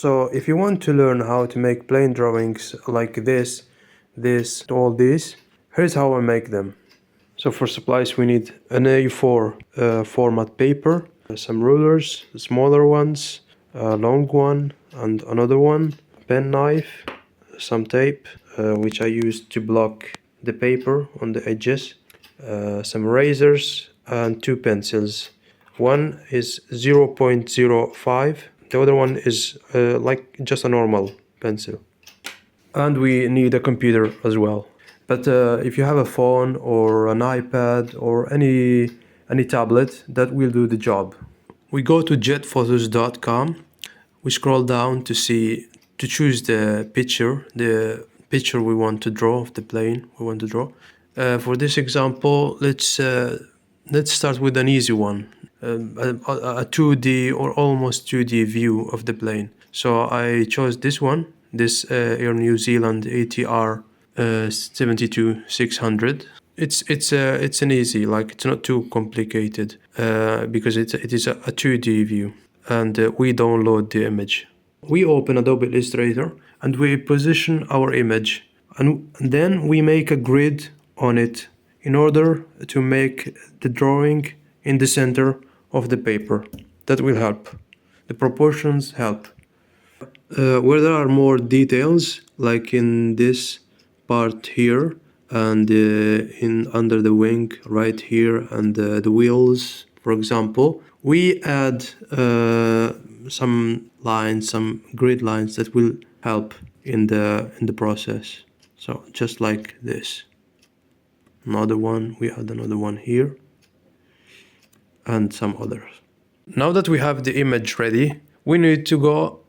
So if you want to learn how to make plane drawings like this, all these, here's how I make them. So for supplies we need an A4 format paper, some rulers, smaller ones, a long one and another one, pen knife, some tape which I use to block the paper on the edges, some razors and two pencils. One is 0.05, the other one is like just a normal pencil. And we need a computer as well. But if you have a phone or an iPad or any tablet, that will do the job. We go to jetphotos.com. We scroll down to choose the picture we want to draw of the plane we want to draw. For this example, let's start with an easy one, a 2D or almost 2D view of the plane. So I chose this one, this Air New Zealand ATR 72-600. It's an easy, like it's not too complicated because it is a 2D view, and we download the image. We open Adobe Illustrator and we position our image, and then we make a grid on it in order to make the drawing in the center of the paper. That will help. The proportions help. Where there are more details, like in this part here and in under the wing right here and the wheels, for example, we add some lines, some grid lines that will help in the process. So just like this. Another one, we add another one here and some others. Now that we have the image ready, we need to go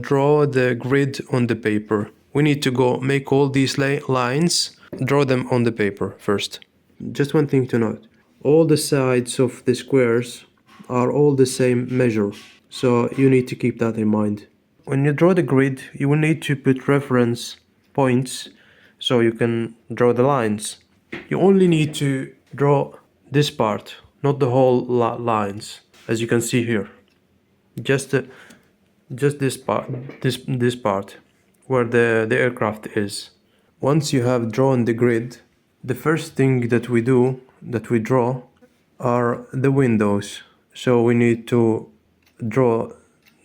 draw the grid on the paper. We need to go make all these lines, draw them on the paper first. Just one thing to note, all the sides of the squares are all the same measure, so you need to keep that in mind. When you draw the grid, you will need to put reference points so you can draw the lines. You only need to draw this part, not the whole lines, as you can see here. Just this part, this part where the aircraft is. Once you have drawn the grid, the first thing that we draw are the windows. So we need to draw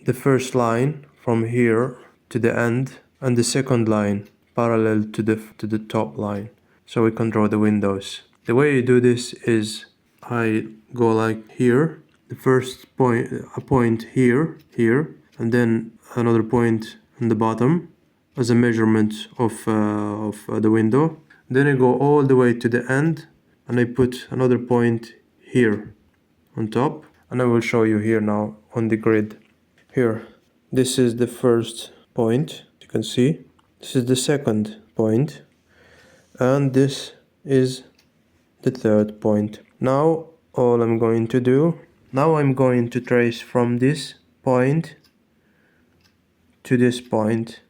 the first line from here to the end and the second line parallel to the top line, so we can draw the windows. The way you do this is I go like here, the first point, a point here, and then another point on the bottom as a measurement of the window. Then I go all the way to the end and I put another point here on top, and I will show you here now on the grid. Here, this is the first point, you can see. This is the second point, and this is the third point. Now all I'm going to do, now I'm going to trace from this point to this point,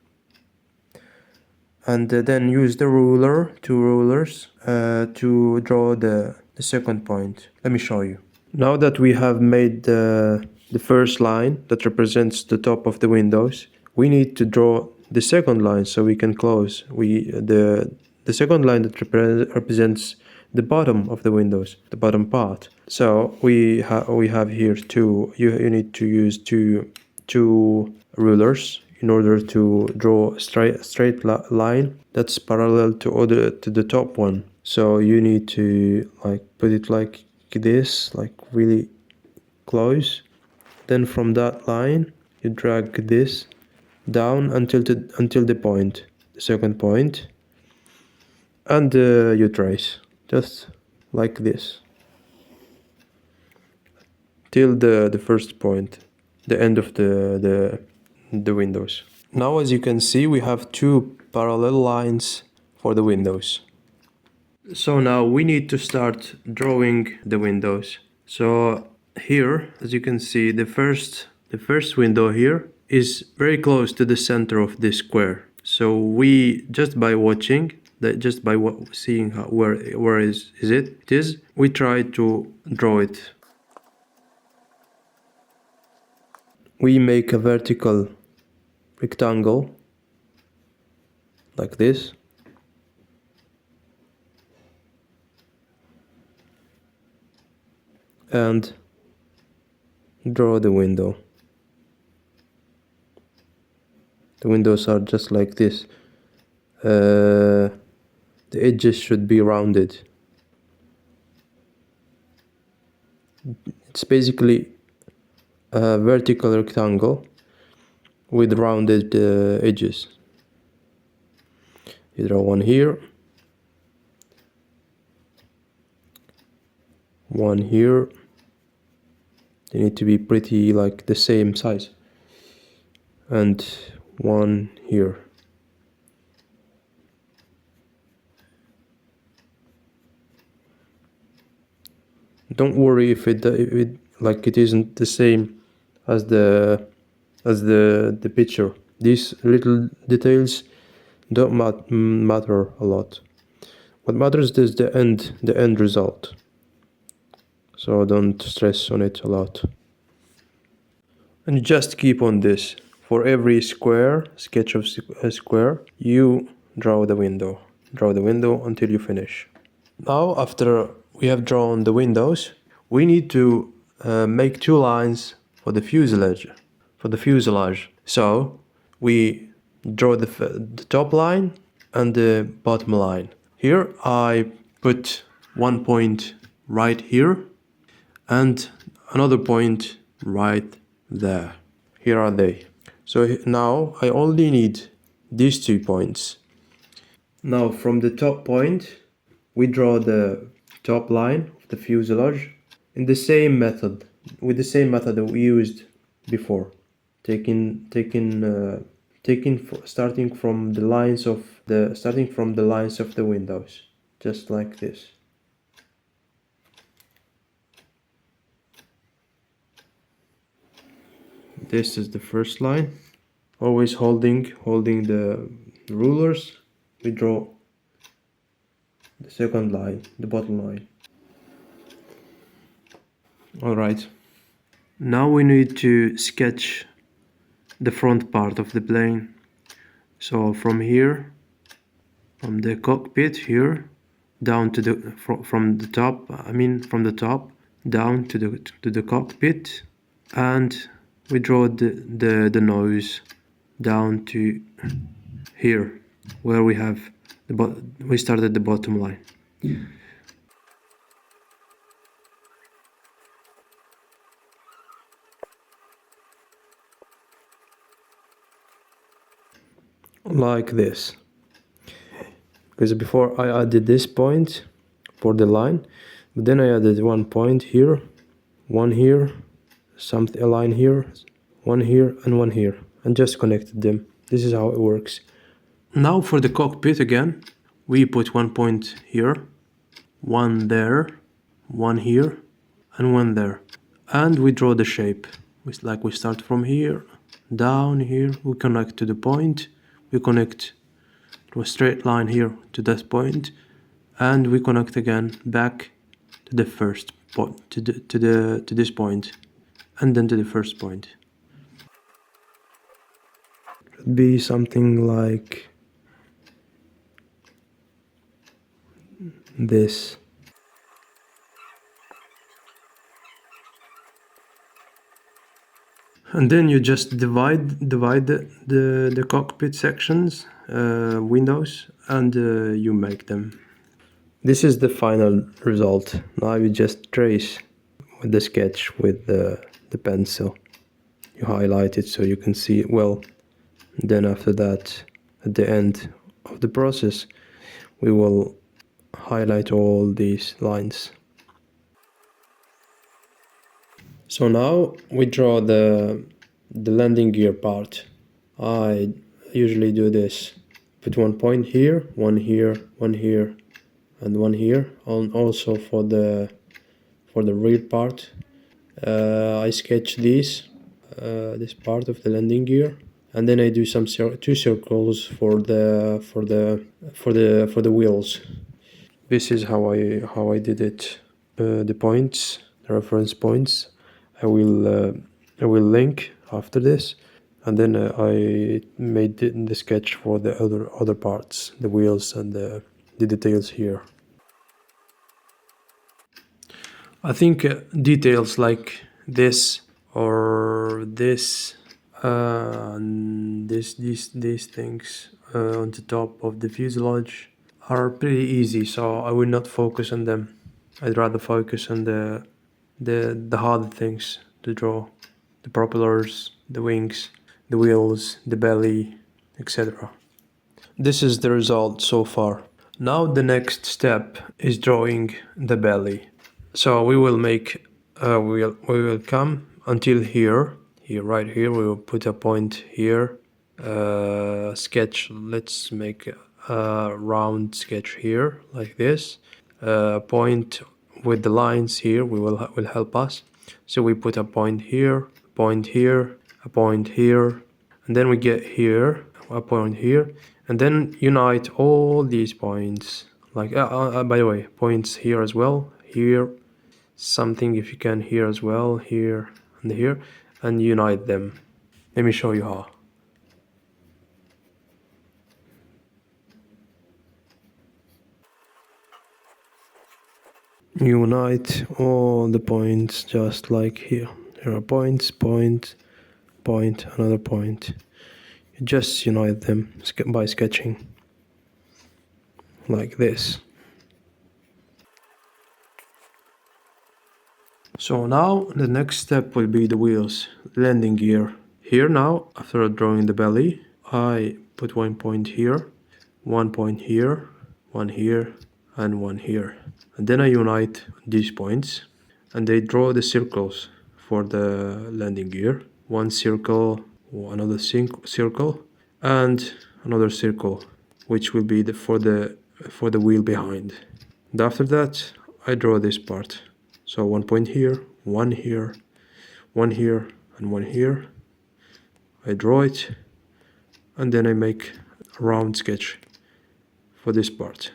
and then use the ruler, two rulers, to draw the second point. Let me show you. Now that we have made the first line that represents the top of the windows, we need to draw the second line so we can close. The second line that represents the bottom of the windows, the bottom part. So we have here two. You need to use two rulers in order to draw a straight line that's parallel to the top one. So you need to like put it like this, like really close. Then from that line you drag this down until the point, the second point, and you trace just like this till the first point, the end of the windows. Now, as you can see, we have two parallel lines for the windows. So now we need to start drawing the windows. So here, as you can see, the first window here is very close to the center of this square. So we, just by watching that, just by seeing where is it, we try to draw it. We make a vertical rectangle like this, and draw the window. The windows are just like this. The edges should be rounded. It's basically a vertical rectangle with rounded edges. You draw one here, one here. They need to be pretty like the same size, and one here. Don't worry if it like it isn't the same as the picture. These little details don't matter a lot. What matters is the end result. So don't stress on it a lot. And just keep on this. For every sketch of a square, you draw the window. Draw the window until you finish. Now, after we have drawn the windows, we need to make two lines for the fuselage. So we draw the top line and the bottom line. Here I put one point right here and another point right there. Here are they. So now I only need these 2 points. Now from the top point we draw the top line of the fuselage in the same method, with the same method that we used before, starting from the lines of the windows, just like this. This is the first line. Always holding the rulers, we draw the second line, the bottom line. Alright, now we need to sketch the front part of the plane. So from here, from the cockpit here, down to the from the top down to the cockpit, and we draw the nose down to here, where we have we started the bottom line. Like this, because before I added this point for the line, but then I added one point here, one here, a line here, one here and one here, and just connected them. This is how it works. Now for the cockpit again, we put one point here, one there, one here and one there, and we draw the shape. We start from here, down here, we connect to the point, we connect to a straight line here to that point, and we connect again back to the first point, to this point, and then to the first point. Should be something like this. And then you just divide the cockpit sections, windows, and you make them. This is the final result. Now you just trace with the sketch with the pencil. You highlight it so you can see it well. Then after that, at the end of the process, we will highlight all these lines. So now we draw the landing gear part. I usually do this. Put one point here, one here, one here, and one here. And also for the rear part, I sketch this part of the landing gear, and then I do some two circles for the wheels. This is how I did it. The points, the reference points, I will link after this, and then I made the sketch for the other parts, the wheels and the details here. I think details like this or this and these things on the top of the fuselage are pretty easy, so I will not focus on them. I'd rather focus on the harder things to draw: the propellers, the wings, the wheels, the belly, etc. This is the result so far. Now the next step is drawing the belly. So we will make we will come until here right here. We will put a point here. Sketch. Let's make a round sketch here like this. Point with the lines here will help us. So we put a point here, a point here, and then we get here, a point here, and then unite all these points. Like by the way, points here as well, here, something if you can here as well, here and here, and unite them. Let me show you how. Unite all the points just like here. There are points, point, point, another point. You just unite them by sketching like this. So now the next step will be the wheels, landing gear. Here now, after drawing the belly, I put one point here, one point here, one here, and one here. And then I unite these points and they draw the circles for the landing gear. One circle, another circle, and another circle, which will be for the wheel behind. And after that, I draw this part. So one point here, one here, one here, and one here. I draw it, and then I make a round sketch for this part.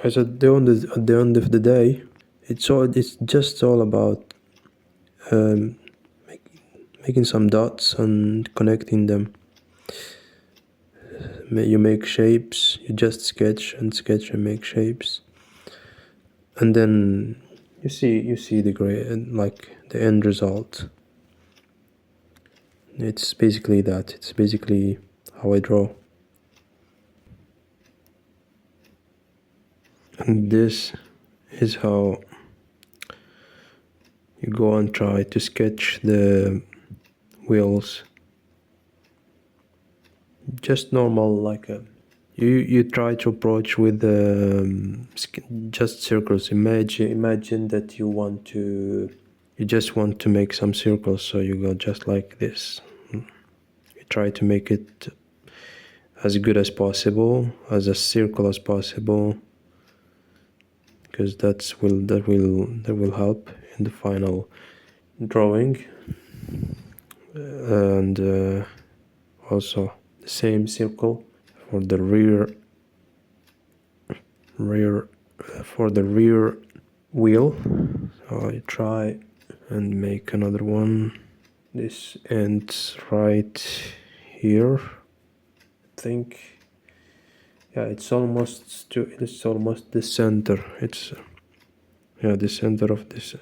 As at the end of the day, it's just all about making some dots and connecting them. You make shapes, you just sketch and make shapes, and then you see the the end result. It's basically that. It's basically how I draw. And this is how you go and try to sketch the wheels. Just normal, like you try to approach with just circles. Imagine that you just want to make some circles, so you go just like this. You try to make it as good as possible, as a circle as possible, because that will help in the final drawing. And also the same circle for the rear wheel. So I try and make another one. This ends right here, I think. Yeah, it's almost the center. It's the center of this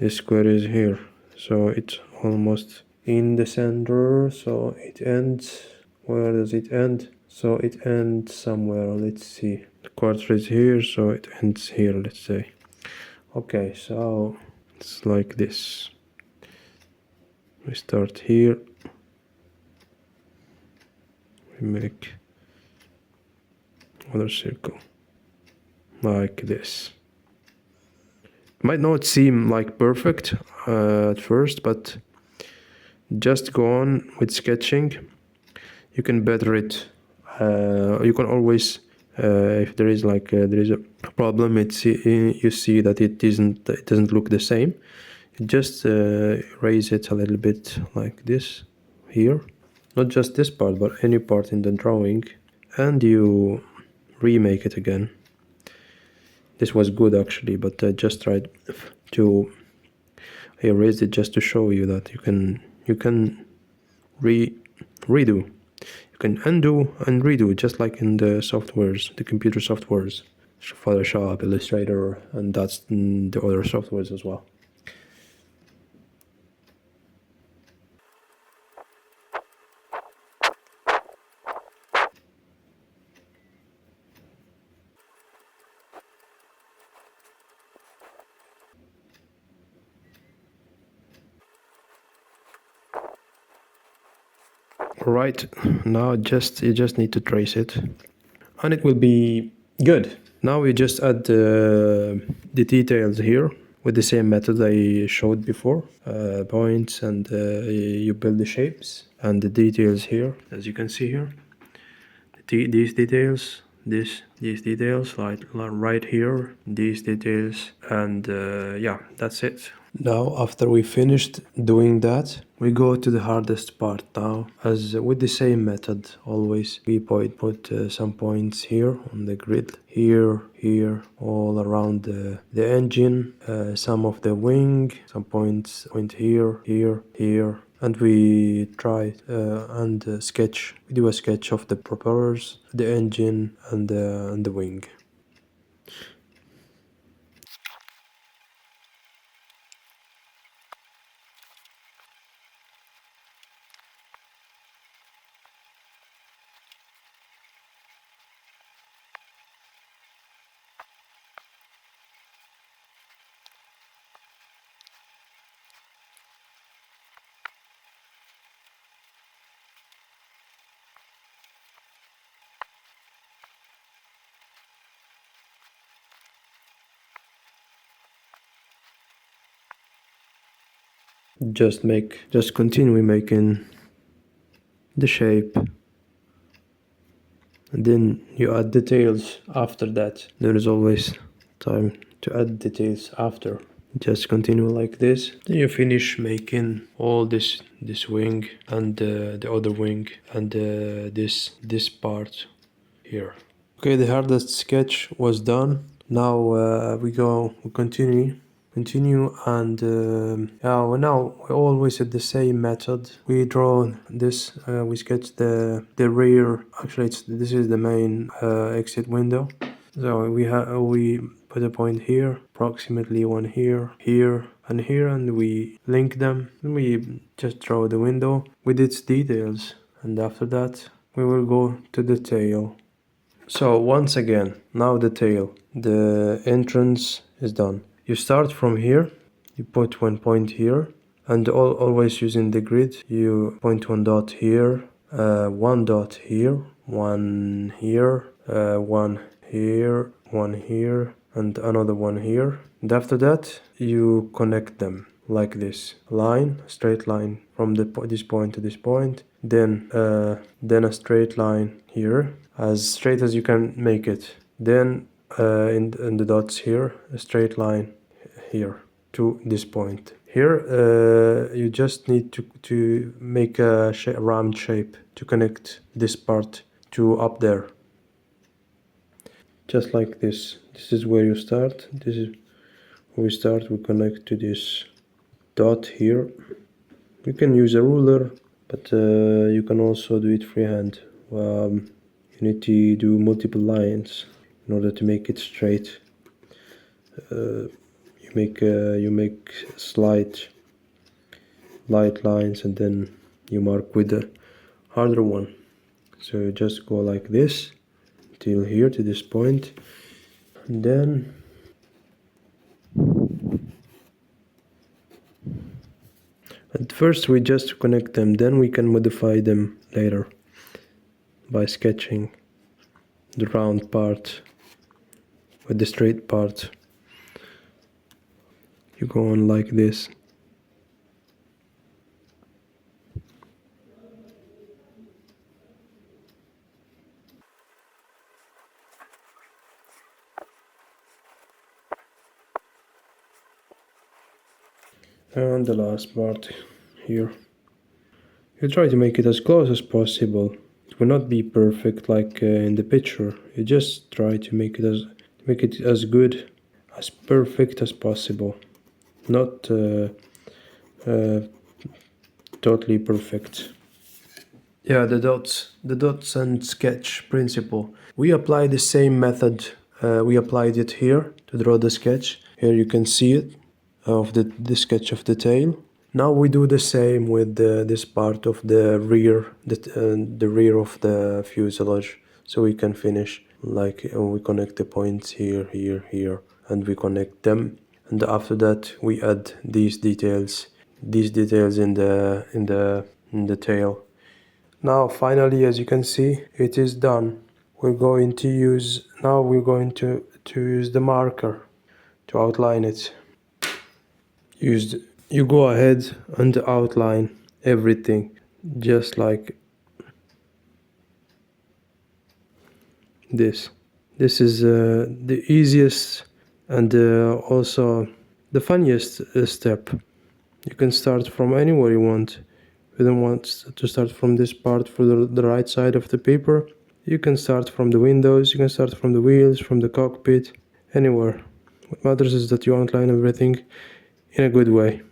square is here, so it's almost in the center. So it ends. Where does it end? So it ends somewhere. Let's see. The quarter is here, so it ends here. Let's say. Okay, so it's like this. We start here. We make another circle like this. It might not seem like perfect at first, but just go on with sketching. You can better it. You can always, if there is a problem, you see that it doesn't look the same. You just raise it a little bit like this here, not just this part, but any part in the drawing, and you remake it again. This was good actually, but I just tried to I erased it just to show you that you can redo. You can undo and redo just like in the softwares, the computer softwares, Photoshop, Illustrator, and that's the other softwares as well. Right, now you just need to trace it and it will be good. Now we just add the details here with the same method I showed before, points, and you build the shapes and the details here, as you can see here. These details, these details, like right here, these details, and yeah, that's it. Now, after we finished doing that, we go to the hardest part now, as with the same method always. We put some points here on the grid, here, all around the engine, some of the wing, some points here, here, and we try and sketch. We do a sketch of the propellers, the engine, and the wing. Just continue making the shape, and then you add details after that. There is always time to add details after. Just continue like this. Then you finish making all this wing and the other wing and this part here. Okay, the hardest sketch was done. Now we continue and now we always at the same method. We draw this, we sketch the rear. Actually, this is the main exit window. So we put a point here, approximately one here, and here, and we link them. And we just draw the window with its details, and after that we will go to the tail. So once again, now the tail. The entrance is done. You start from here, you put one point here, and always using the grid, you point one dot here, one dot here, one here, one here, one here, and another one here. And after that, you connect them like this. Line, straight line from this point to this point, then a straight line here, as straight as you can make it. Then in the dots here, a straight line here to this point. Here you just need to make a round shape to connect this part to up there. Just like this. This is where you start. This is where we start. We connect to this dot here. You can use a ruler, but you can also do it freehand. You need to do multiple lines in order to make it straight. You make slight light lines, and then you mark with the harder one. So you just go like this till here to this point, and then at first we just connect them, then we can modify them later by sketching the round part with the straight part. You go on like this. And the last part here. You try to make it as close as possible. It will not be perfect like in the picture. You just try to make it as good, as perfect as possible. not uh, totally perfect. Yeah, the dots and sketch principle. We apply the same method. We applied it here to draw the sketch. Here you can see it of the sketch of the tail. Now we do the same with this part of the rear, the rear of the fuselage. So we can finish like we connect the points here, here, here, and we connect them. And after that we add these details in the tail. Now finally, as you can see, it is done. We're going to use use the marker to outline it. You go ahead and outline everything just like this. This is the easiest and also the funniest step. You can start from anywhere you want. If you don't want to start from this part for the right side of the paper, you can start from the windows, you can start from the wheels, from the cockpit, anywhere. What matters is that you outline everything in a good way.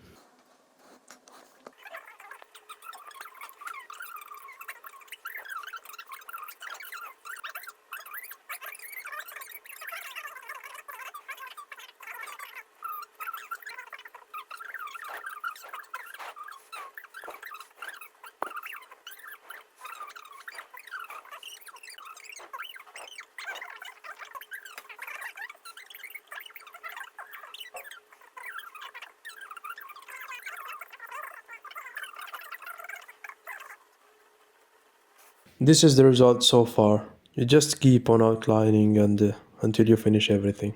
This is the result so far. You just keep on outlining and until you finish everything.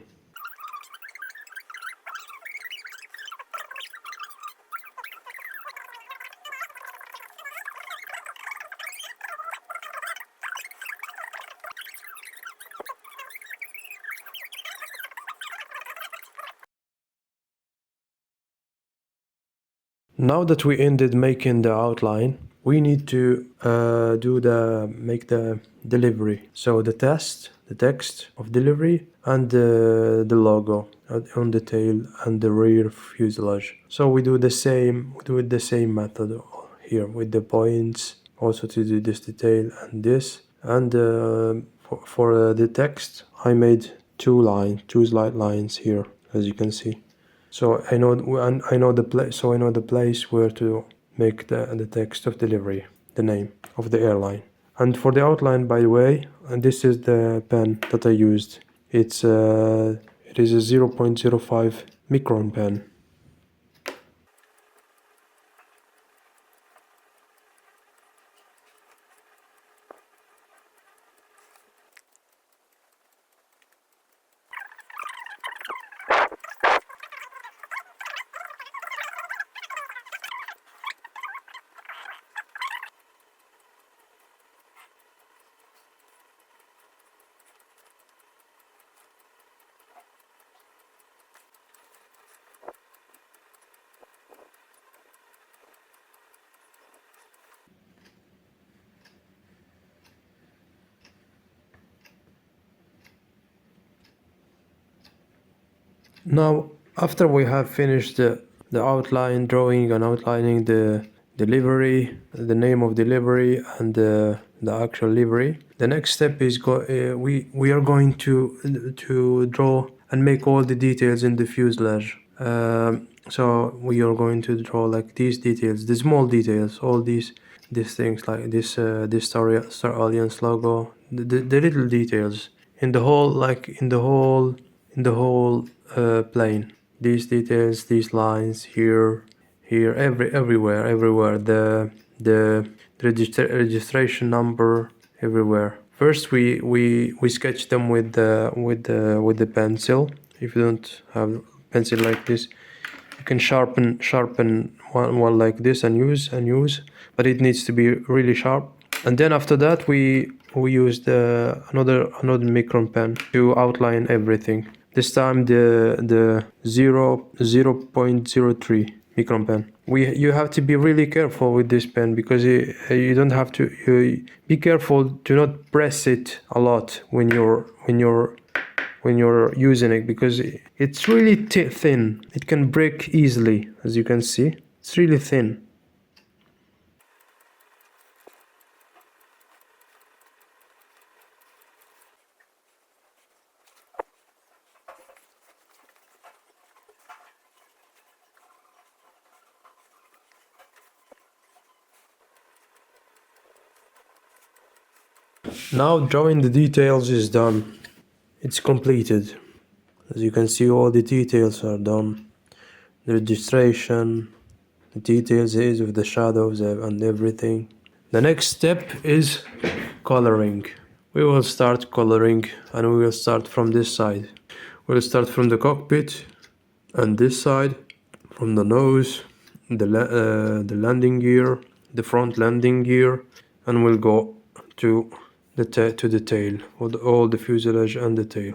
Now that we ended making the outline, we need to make the delivery. So the text of delivery, and the logo on the tail and the rear fuselage. So we do it the same method here with the points, also to do this detail and this. And for the text, I made two slight lines here, as you can see. So I know the place where to make the text of delivery, the name of the airline. And for the outline, by the way, and this is the pen that I used. It is a 0.05 Micron pen. Now, after we have finished the outline drawing and outlining the livery, the name of the livery, and the actual livery, the next step is we are going to draw and make all the details in the fuselage. So we are going to draw like these details, the small details, all these things like this Star Alliance logo, the little details in the whole plane. These details, these lines here, everywhere. The registration number everywhere. First, we sketch them with the pencil. If you don't have pencil like this, you can sharpen one like this and use, but it needs to be really sharp. And then after that, we use another Micron pen to outline everything. This time the 0.03 Micron pen. You have to be really careful with this pen because you don't have to be careful to not press it a lot when you're when you're using it, because it's really thin. It can break easily, as you can see. It's really thin. Now drawing the details is done. It's completed. As you can see, all the details are done. The registration, the details is with the shadows and everything. The next step is coloring. We will start coloring, and we will start from this side. We'll start from the cockpit and this side, from the nose, the landing gear, the front landing gear, and we'll go to the tail, all the fuselage and the tail.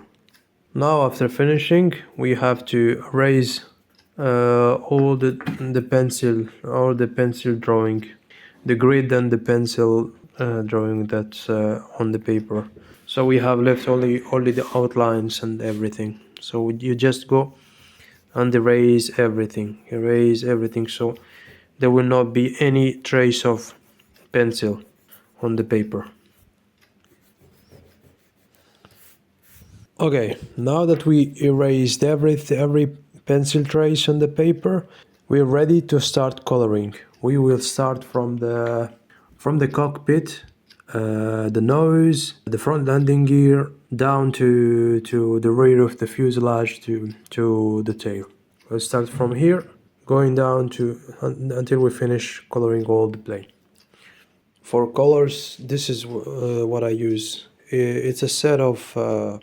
Now after finishing, we have to erase all the pencil or the pencil drawing, the grid and the pencil drawing that's on the paper. So we have left only the outlines and everything. So you just go and erase everything, so there will not be any trace of pencil on the paper. Okay, now that we erased every pencil trace on the paper, we're ready to start coloring. We will start from the cockpit, the nose, the front landing gear, down to the rear of the fuselage to the tail. We'll start from here, going down to until we finish coloring all the plane. For colors, this is what I use. It's a set of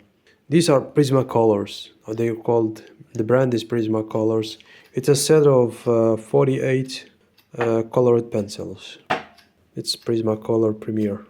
these are Prismacolors. They're called, the brand is Prismacolors. It's a set of 48 colored pencils. It's Prismacolor Premier.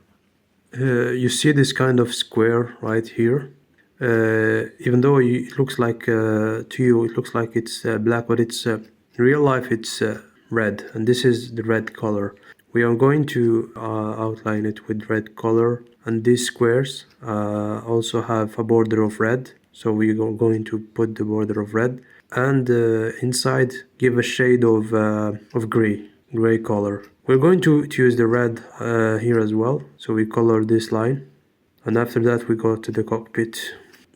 You see this kind of square right here. Even though it looks like to you it looks like it's black, but it's in real life it's red, and this is the red color. We are going to outline it with red color, and these squares also have a border of red, so we are going to put the border of red, and inside give a shade of gray color. We're going to use the red here as well, so we color this line, and after that we go to the cockpit.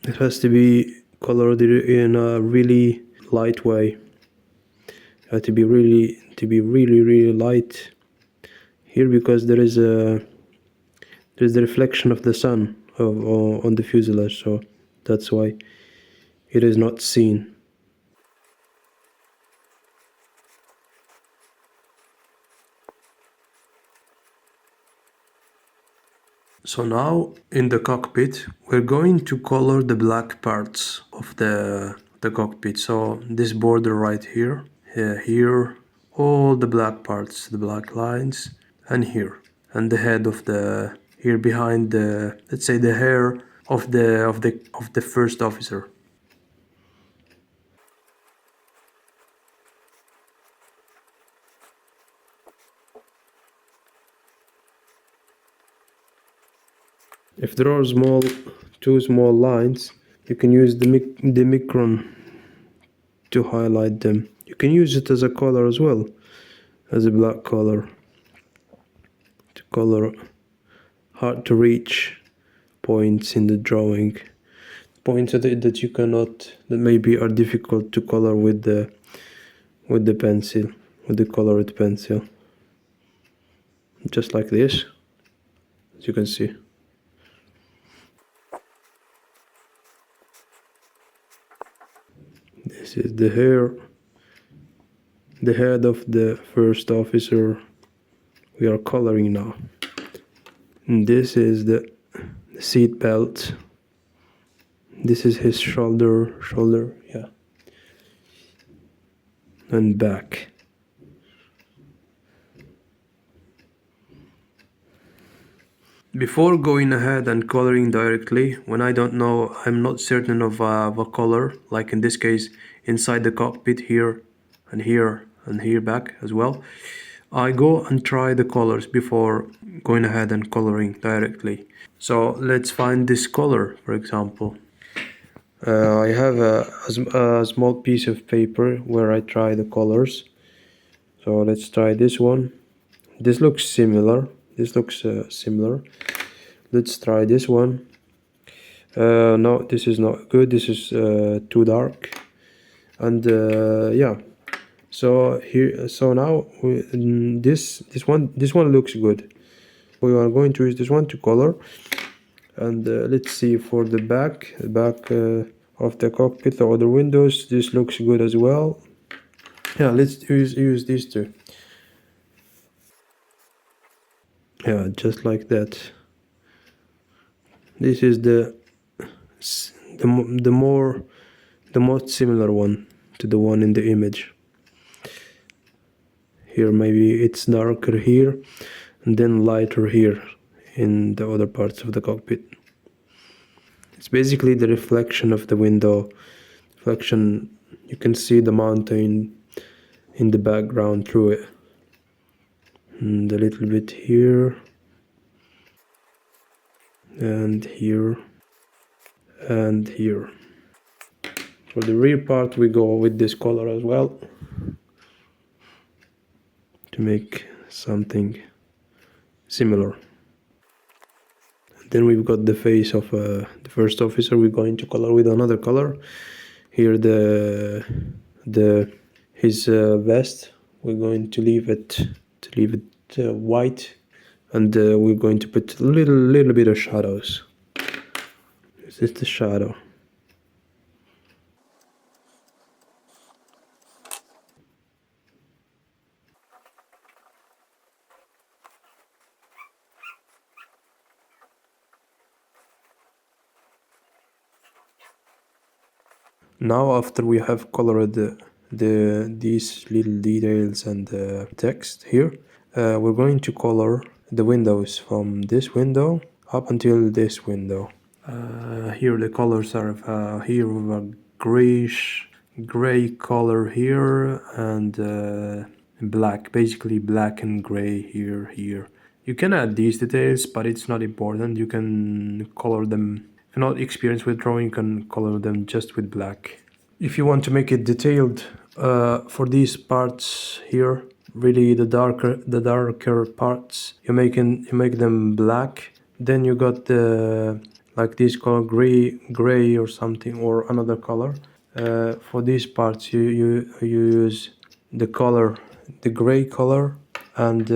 It has to be colored in a really light way. It has to be really light here, because there is the reflection of the sun on the fuselage, so that's why it is not seen. So now in the cockpit we're going to color the black parts of the cockpit. So this border right here, here, all the black parts, the black lines, and here, and the head of the here behind the, let's say, the hair of the first officer. If there are two small lines, you can use the Micron to highlight them. You can use it as a color as well, as a black color, to color hard to reach points in the drawing, points that you cannot, that maybe are difficult to color with the pencil, with the colored pencil, just like this, as you can see. This is the hair, the head of the first officer we are coloring now. And this is the seat belt. This is his shoulder, yeah, and back. Before going ahead and coloring directly, when I don't know, I'm not certain of a color, like in this case, inside the cockpit here and here and here back as well, I go and try the colors before going ahead and coloring directly. So let's find this color, for example. I have a small piece of paper where I try the colors. So let's try this one. This looks similar. Similar. Let's try this one. No, this is not good. This is too dark. And yeah. So here, so now this one looks good. We are going to use this one to color. And let's see for the back of the cockpit, the other windows. This looks good as well. Yeah, let's use these two. Yeah, just like that. This is the most similar one to the one in the image. Here maybe it's darker here and then lighter here in the other parts of the cockpit. It's basically the reflection of the window. Reflection, you can see the mountain in the background through it. And a little bit here and here and here. For the rear part we go with this color as well to make something similar. Then we've got the face of the first officer. We're going to color with another color. Here his vest. We're going to leave it white, and we're going to put a little bit of shadows. This is the shadow. Now after we have colored these little details and text here, we're going to color the windows from this window up until this window. Here the colors are here with a gray color here and black, basically black and gray here. You can add these details, but it's not important. You can color them. If you're not experienced with drawing, you can color them just with black. If you want to make it detailed, for these parts here, really the darker parts, you make them black. Then you got the like this color gray or something, or another color. For these parts, you use the color, the gray color, and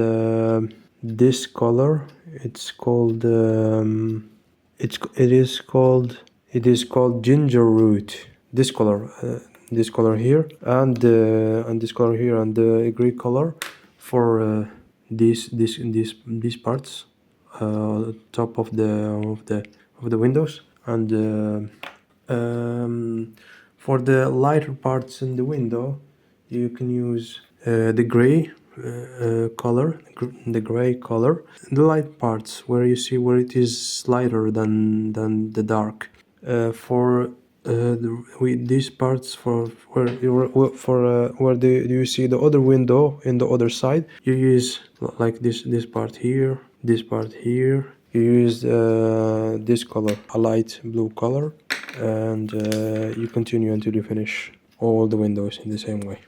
this color. It's called it is called ginger root. This color here, and this color here, and the gray color for these parts, top of the windows, and for the lighter parts in the window, you can use the gray color, the gray color. The light parts where you see where it is lighter than the dark. For these parts, for where you see the other window in the other side, you use like this part here, this part here. You use this color, a light blue color, and you continue until you finish all the windows in the same way.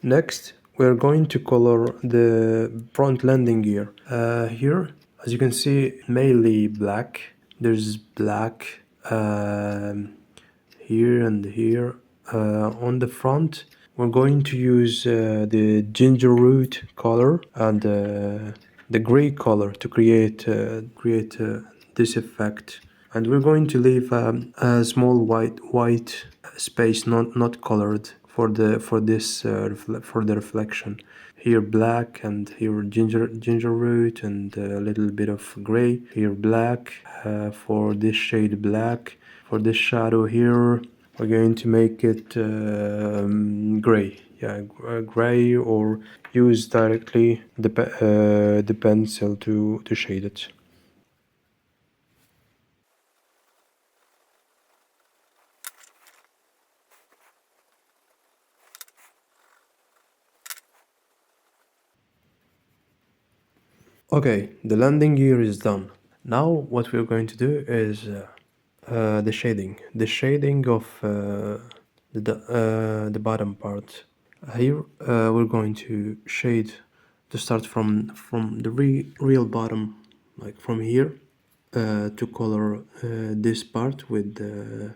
Next, we're going to color the front landing gear. Here, as you can see, mainly black. There's black here and here. On the front, we're going to use the ginger root color and the gray color to create this effect. And we're going to leave a small white space, not colored, for the reflection. Here black, and here ginger root, and a little bit of gray. Here black, for this shade black. For this shadow here, we're going to make it gray. Yeah, gray, or use directly the pencil to shade it. Okay, the landing gear is done. Now what we're going to do is the shading. The shading of the bottom part. Here we're going to shade to start from the real bottom, like from here, to color this part with the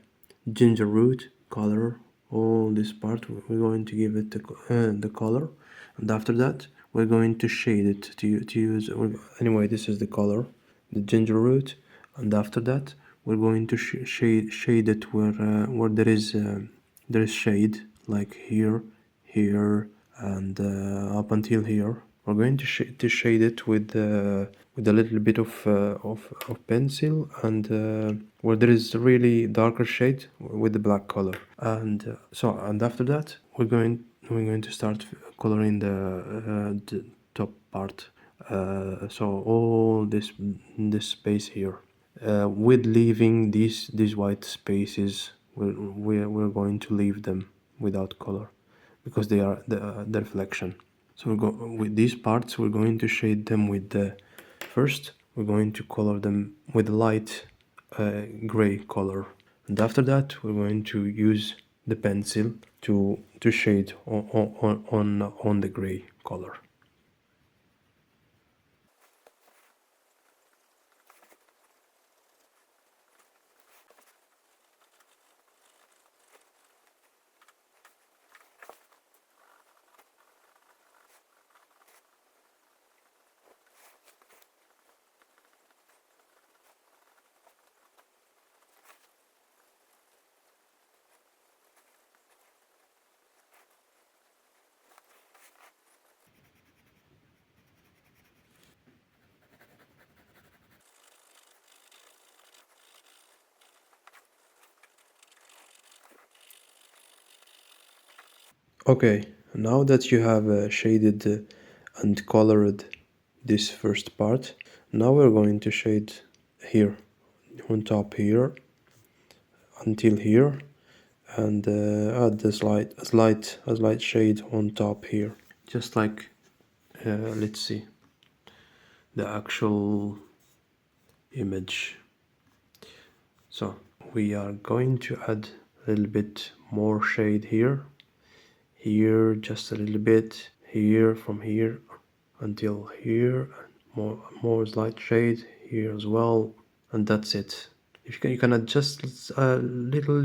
ginger root color. All this part we're going to give it the color, and after that we're going to shade it to use. Anyway, this is the color, the ginger root, and after that we're going to shade it where there is shade, like here, here, and up until here. We're going to shade it with a little bit of pencil, and where there is really darker shade with the black color. And and after that we're going to start coloring the top part. So all this space here, with leaving these white spaces, we're going to leave them without color because they are the reflection. So with these parts we're going to shade them with the first we're going to color them with a light gray color, and after that we're going to use the pencil to shade on the gray color. Okay, now that you have shaded and colored this first part, now we're going to shade here, on top here, until here, and add a slight shade on top here, just like let's see the actual image. So we are going to add a little bit more shade here, here just a little bit, here from here until here, more slight shade here as well, and that's it. If you can adjust a little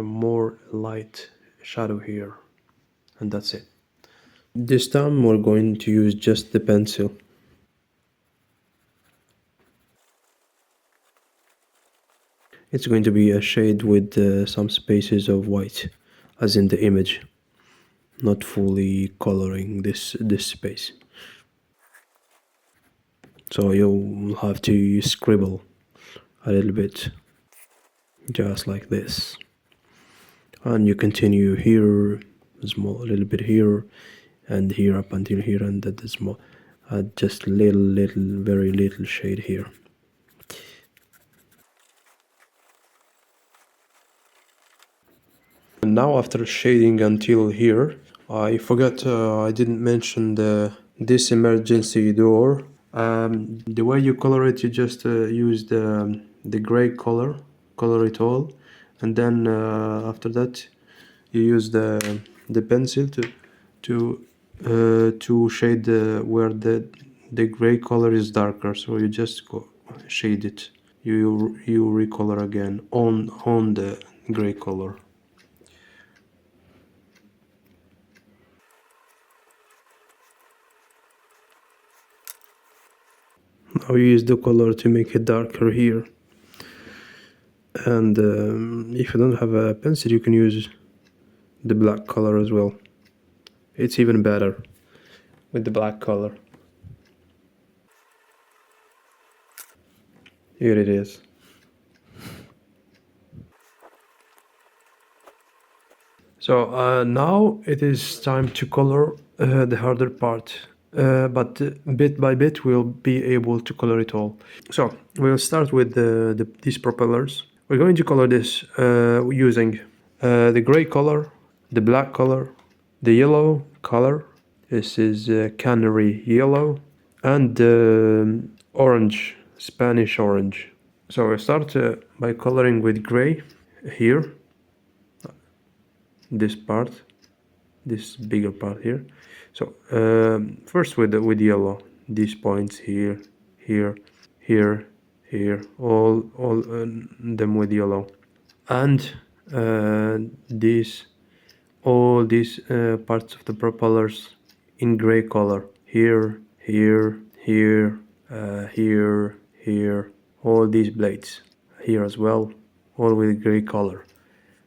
more light shadow here, and that's it. This time we're going to use just the pencil. It's going to be a shade with some spaces of white, as in the image, not fully coloring this space. So you'll have to scribble a little bit, just like this. And you continue here, a little bit here, and here up until here, and that is more, just very little shade here. And now after shading until here, I forgot I didn't mention this emergency door. The way you color it, you just use the gray color it all, and then after that you use the pencil to shade where the gray color is darker. So you just shade it. You recolor again on the gray color. Now you use the color to make it darker here, and if you don't have a pencil you can use the black color as well. It's even better with the black color. Here it is. So now it is time to color the harder part, but bit by bit we'll be able to color it all. So we'll start with these propellers. We're going to color this using the gray color, the black color, the yellow color, This is canary yellow, and orange, Spanish orange. So I start by coloring with gray here, this part, this bigger part here. So first with yellow, these points here, here, here, here, all them with yellow, and these all these parts of the propellers in gray color, here, here, here, here, here, all these blades here as well, all with gray color.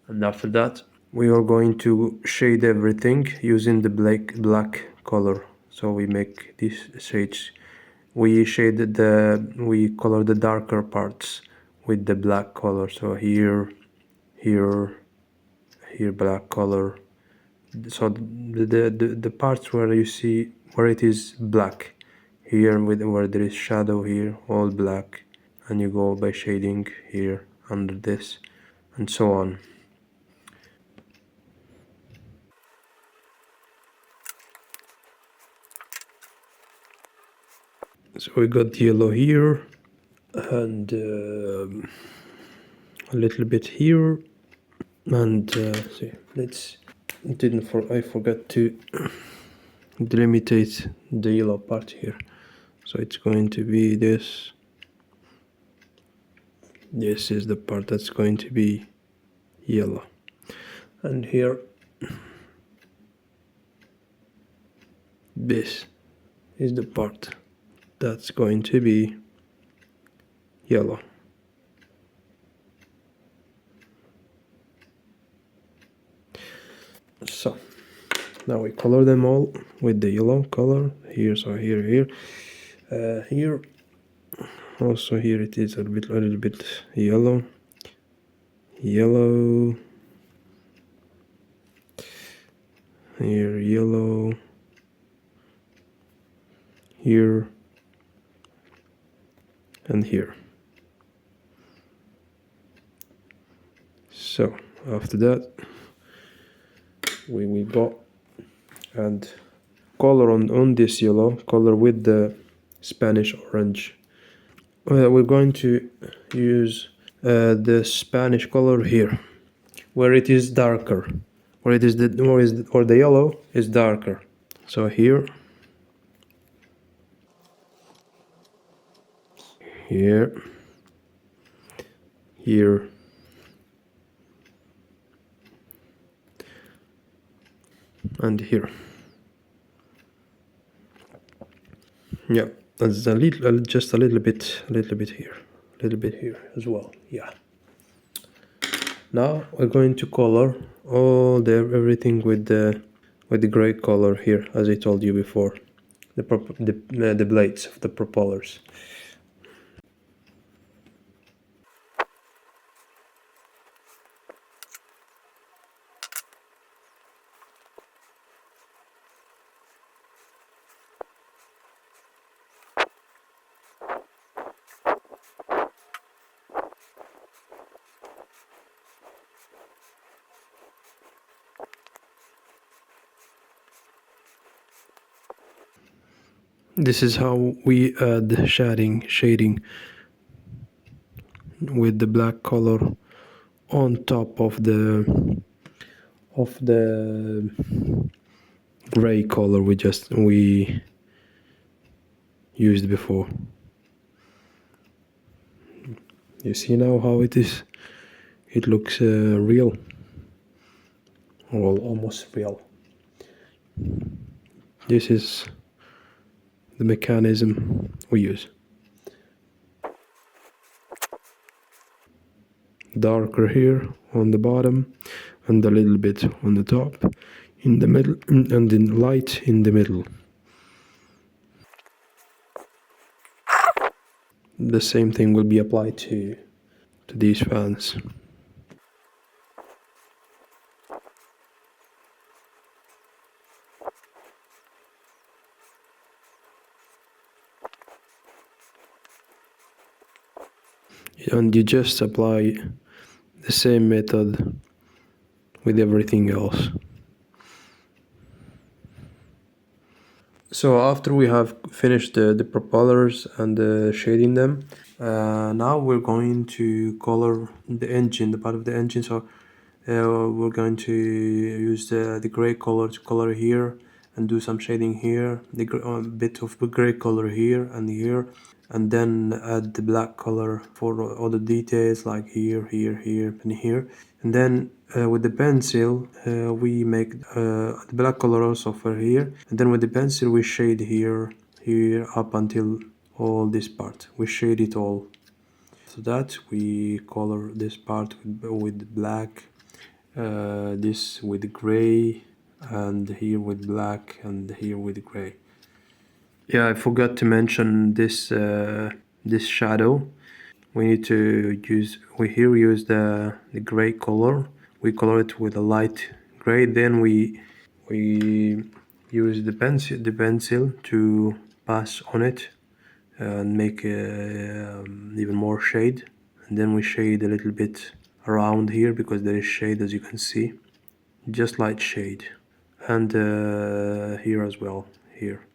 And after that we are going to shade everything using the black color. So we make these shades, we color the darker parts with the black color. So here, here, here, black color. So the parts where you see where it is black, here where there is shadow here, all black, and you go by shading here under this, and so on. So we got yellow here, and a little bit here, and see, I forgot to delimitate the yellow part here. So it's going to be this. This is the part that's going to be yellow, and here this is the part that's going to be yellow. So now we color them all with the yellow color here. So here, here, also here it is a little bit yellow, yellow, here yellow, here, and here. So after that we will go and color on this yellow color with the Spanish orange. We're going to use the Spanish color here, where it is darker, where it is or the yellow is darker. So here, here, here, and here. Yeah, that's just a little bit here, a little bit here as well. Yeah. Now we're going to color everything with the gray color here, as I told you before, the blades of the propellers. This is how we add shading with the black color on top of the gray color we used before. You see now how it is? It looks real, well, almost real. This is the mechanism we use. Darker here on the bottom and a little bit on the top, in the middle, and then light in the middle. The same thing will be applied to these fans. And you just apply the same method with everything else. So after we have finished the propellers and shading them, now we're going to color the engine, the part of the engine. So we're going to use the gray color to color here and do some shading here, the bit of gray color here and here, and then add the black color for all the details like here, here, here, and here. And then with the pencil we make the black color also for here, and then with the pencil we shade here, here up until all this part. We shade it all. So that we color this part with black, this with gray, and here with black, and here with gray. Yeah, I forgot to mention this this shadow. We need to use, we use the gray color. We color it with a light gray, then we use the pencil to pass on it and make even more shade, and then we shade a little bit around here because there is shade, as you can see, just light shade, and here as well, here.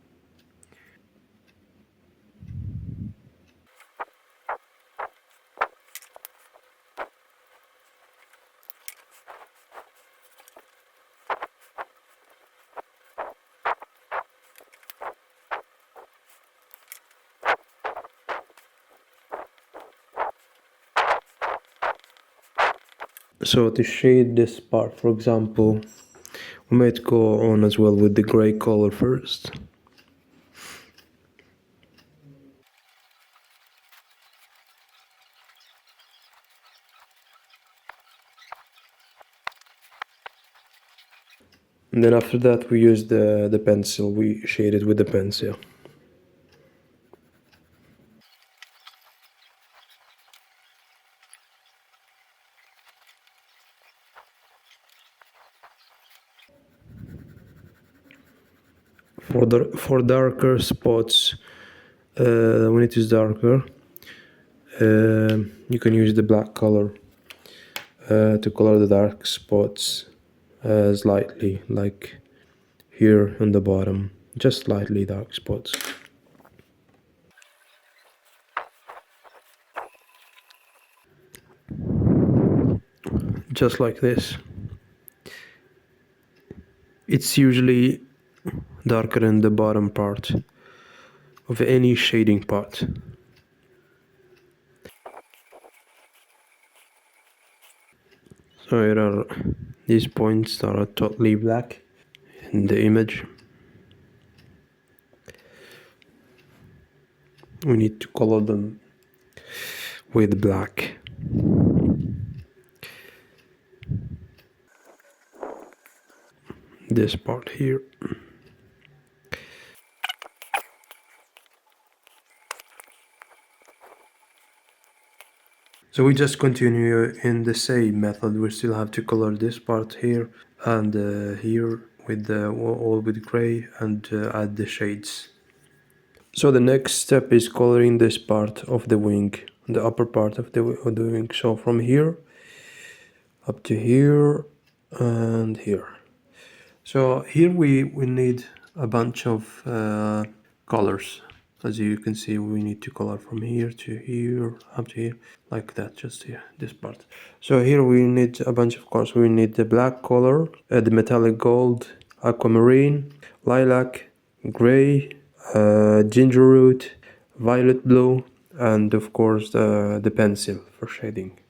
So to shade this part, for example, we might go on as well with the gray color first. And then after that we use the pencil, we shade it with the pencil. For darker spots, when it is darker, you can use the black color to color the dark spots slightly, like here on the bottom, just slightly dark spots. Just like this. It's usually darker in the bottom part of any shading part. So here are these points that are totally black in the image. We need to color them with black. This part here. So we just continue in the same method. We still have to color this part here and here with the all with gray, and add the shades. So the next step is coloring this part of the wing, the upper part of the wing. So from here up to here and here. So here we need a bunch of colors. As you can see, we need to color from here to here, up to here, like that, just here, this part. So here we need a bunch of colors. We need the black color, the metallic gold, aquamarine, lilac, gray, ginger root, violet blue, and of course the pencil for shading.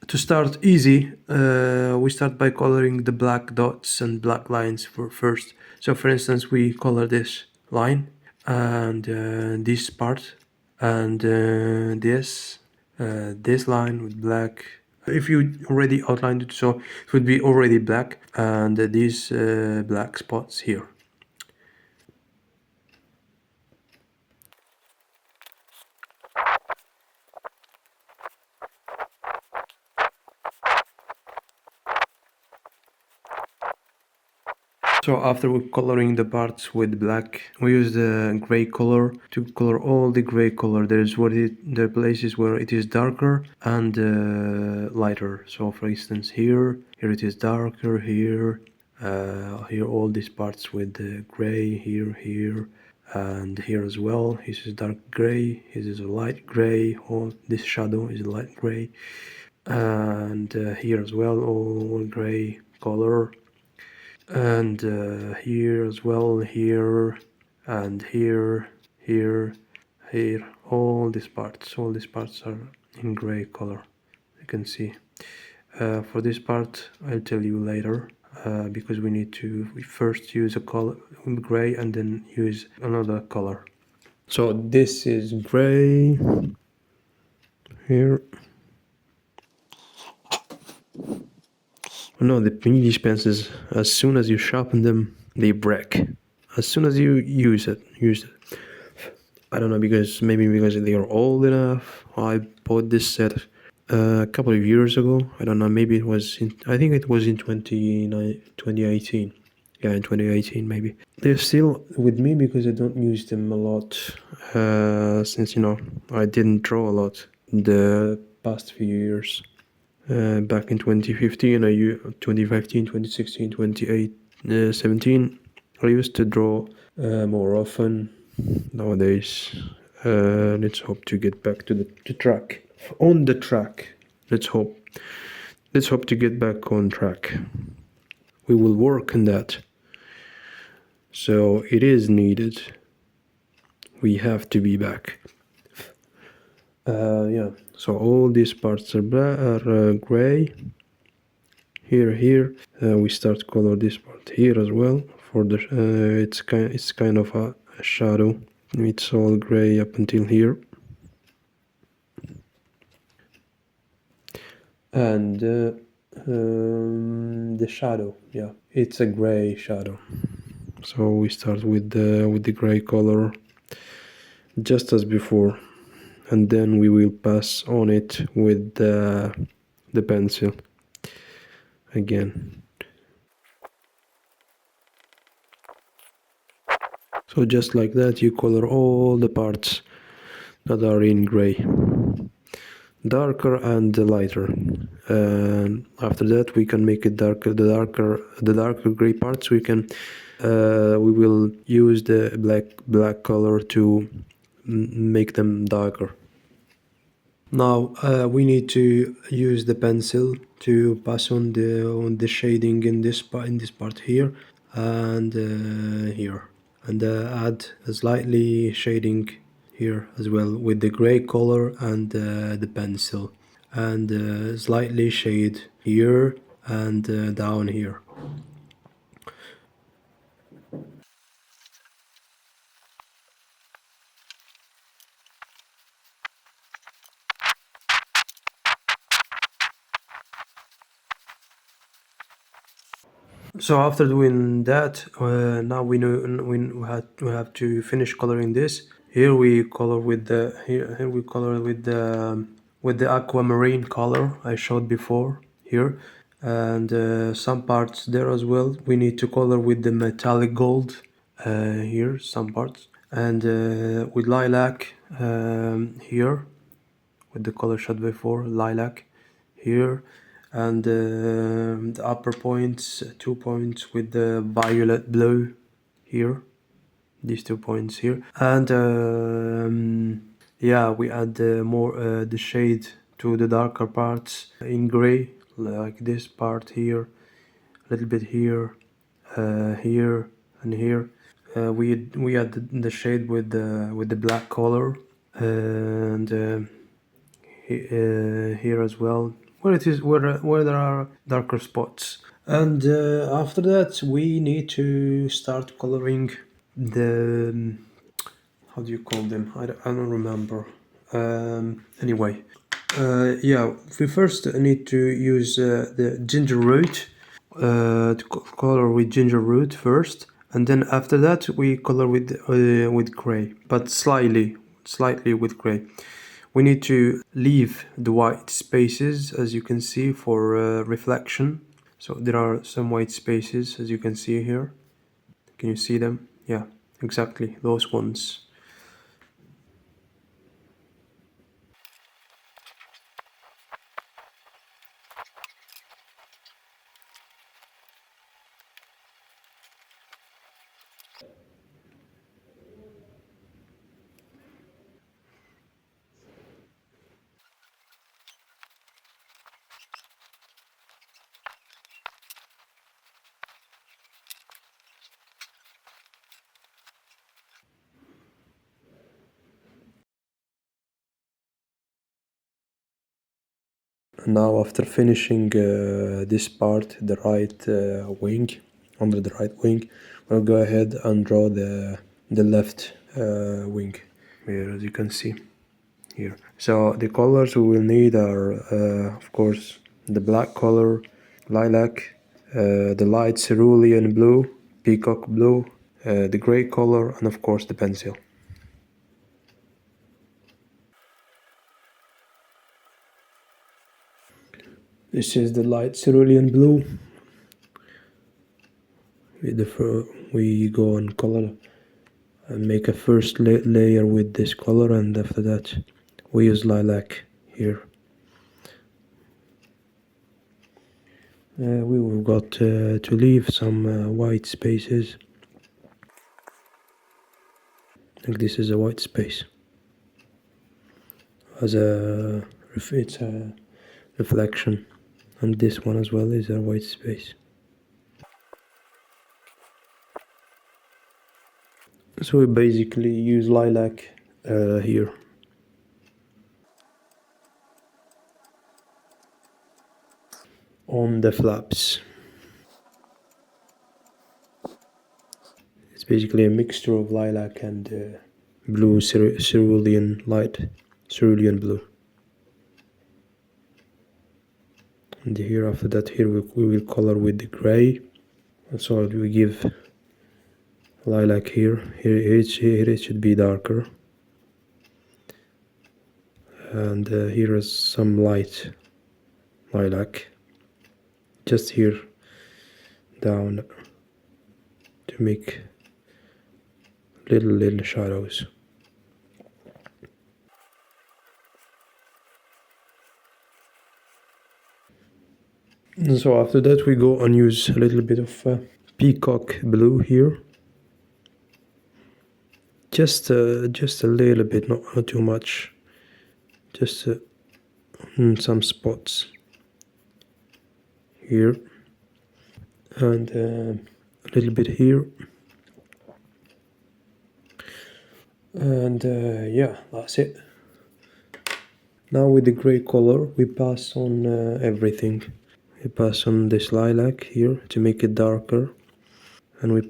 To start easy, we start by coloring the black dots and black lines first. So for instance, we color this line and this part, and this line with black. If you already outlined it, so it would be already black, and these black spots here. So after we're coloring the parts with black, we use the gray color to color all the gray color. There's the places where it is darker and lighter. So for instance, here it is darker, here all these parts with the gray, here, and here as well. This is dark gray. This is a light gray. All this shadow is light gray, and here as well, all gray color. And here as well, here and here, here, here, all these parts are in gray color, you can see. For this part I'll tell you later, because we first use a color gray and then use another color. So this is gray here. No, the English pencils, as soon as you sharpen them, they break. As soon as you use it. I don't know, because they are old enough. I bought this set a couple of years ago. I don't know, maybe I think it was in 2018. Yeah, in 2018 maybe. They're still with me because I don't use them a lot, since, I didn't draw a lot in the past few years. Back in 2015, 2016, 2017, I used to draw more often. Nowadays, let's hope to get back to the track. On the track. Let's hope. Let's hope to get back on track. We will work on that. So it is needed. We have to be back. Yeah. So all these parts are gray. Here. We start color this part here as well. For the it's kind of a shadow. It's all gray up until here. And the shadow, yeah, it's a gray shadow. So we start with the gray color, just as before, and then we will pass on it with the pencil again. So just like that, you color all the parts that are in gray, darker and lighter. And after that, we can make it darker. The darker gray parts, we will use the black color to make them darker. Now we need to use the pencil to pass on the shading in this part here and here, and add a slightly shading here as well with the gray color and the pencil, and slightly shade here and down here. So after doing that, now we know we have to finish coloring this. Here we color with the aquamarine color I showed before here, and some parts there as well. We need to color with the metallic gold here, some parts, and with lilac here, with the color shot before, lilac here, and the upper points, 2 points with the violet blue here, these 2 points here, and yeah, we add more the shade to the darker parts in gray, like this part here, a little bit here, here and here. We add the shade with the black color, and here as well, where there are darker spots. And after that, we need to start coloring the how do you call them? I don't remember. Anyway, yeah, we first need to use the ginger root, to color with ginger root first, and then after that we color with gray, but slightly with gray. We need to leave the white spaces, as you can see, for reflection. So there are some white spaces, as you can see here. Can you see them? Yeah, exactly, those ones. Now after finishing this part, the right wing, under the right wing, we'll go ahead and draw the left wing here, as you can see here. So the colors we will need are of course the black color, lilac, the light cerulean blue, peacock blue, the gray color, and of course the pencil. This is the light cerulean blue. We go on color and make a first layer with this color, and after that we use lilac here. We've got to leave some white spaces. I think this is a white space. It's a reflection, and this one as well is a white space. So we basically use lilac here. On the flaps. It's basically a mixture of lilac and blue cerulean light, cerulean blue. And here after that here we will color with the gray. So we give lilac here. Here it should be darker. And here is some light lilac. Just here down to make little shadows. And so after that we go and use a little bit of peacock blue here. Just a little bit, not too much. Just some spots here, and a little bit here, and yeah, that's it. Now with the gray color we pass on everything. We pass on this lilac here to make it darker, and we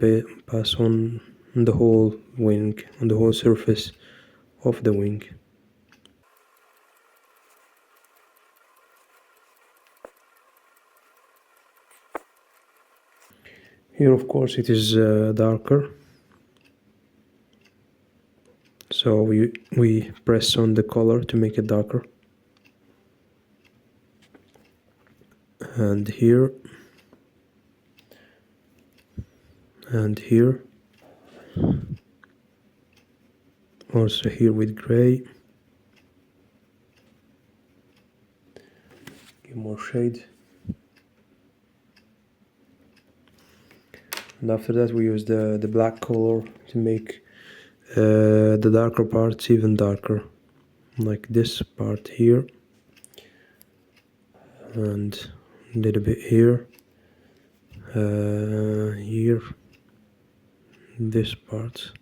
pass on the whole wing, on the whole surface of the wing. Here of course it is darker, so we press on the color to make it darker. And here, and here, also here with gray. Give more shade. And after that we use the black color to make the darker parts even darker, like this part here, and a little bit here, here, this part,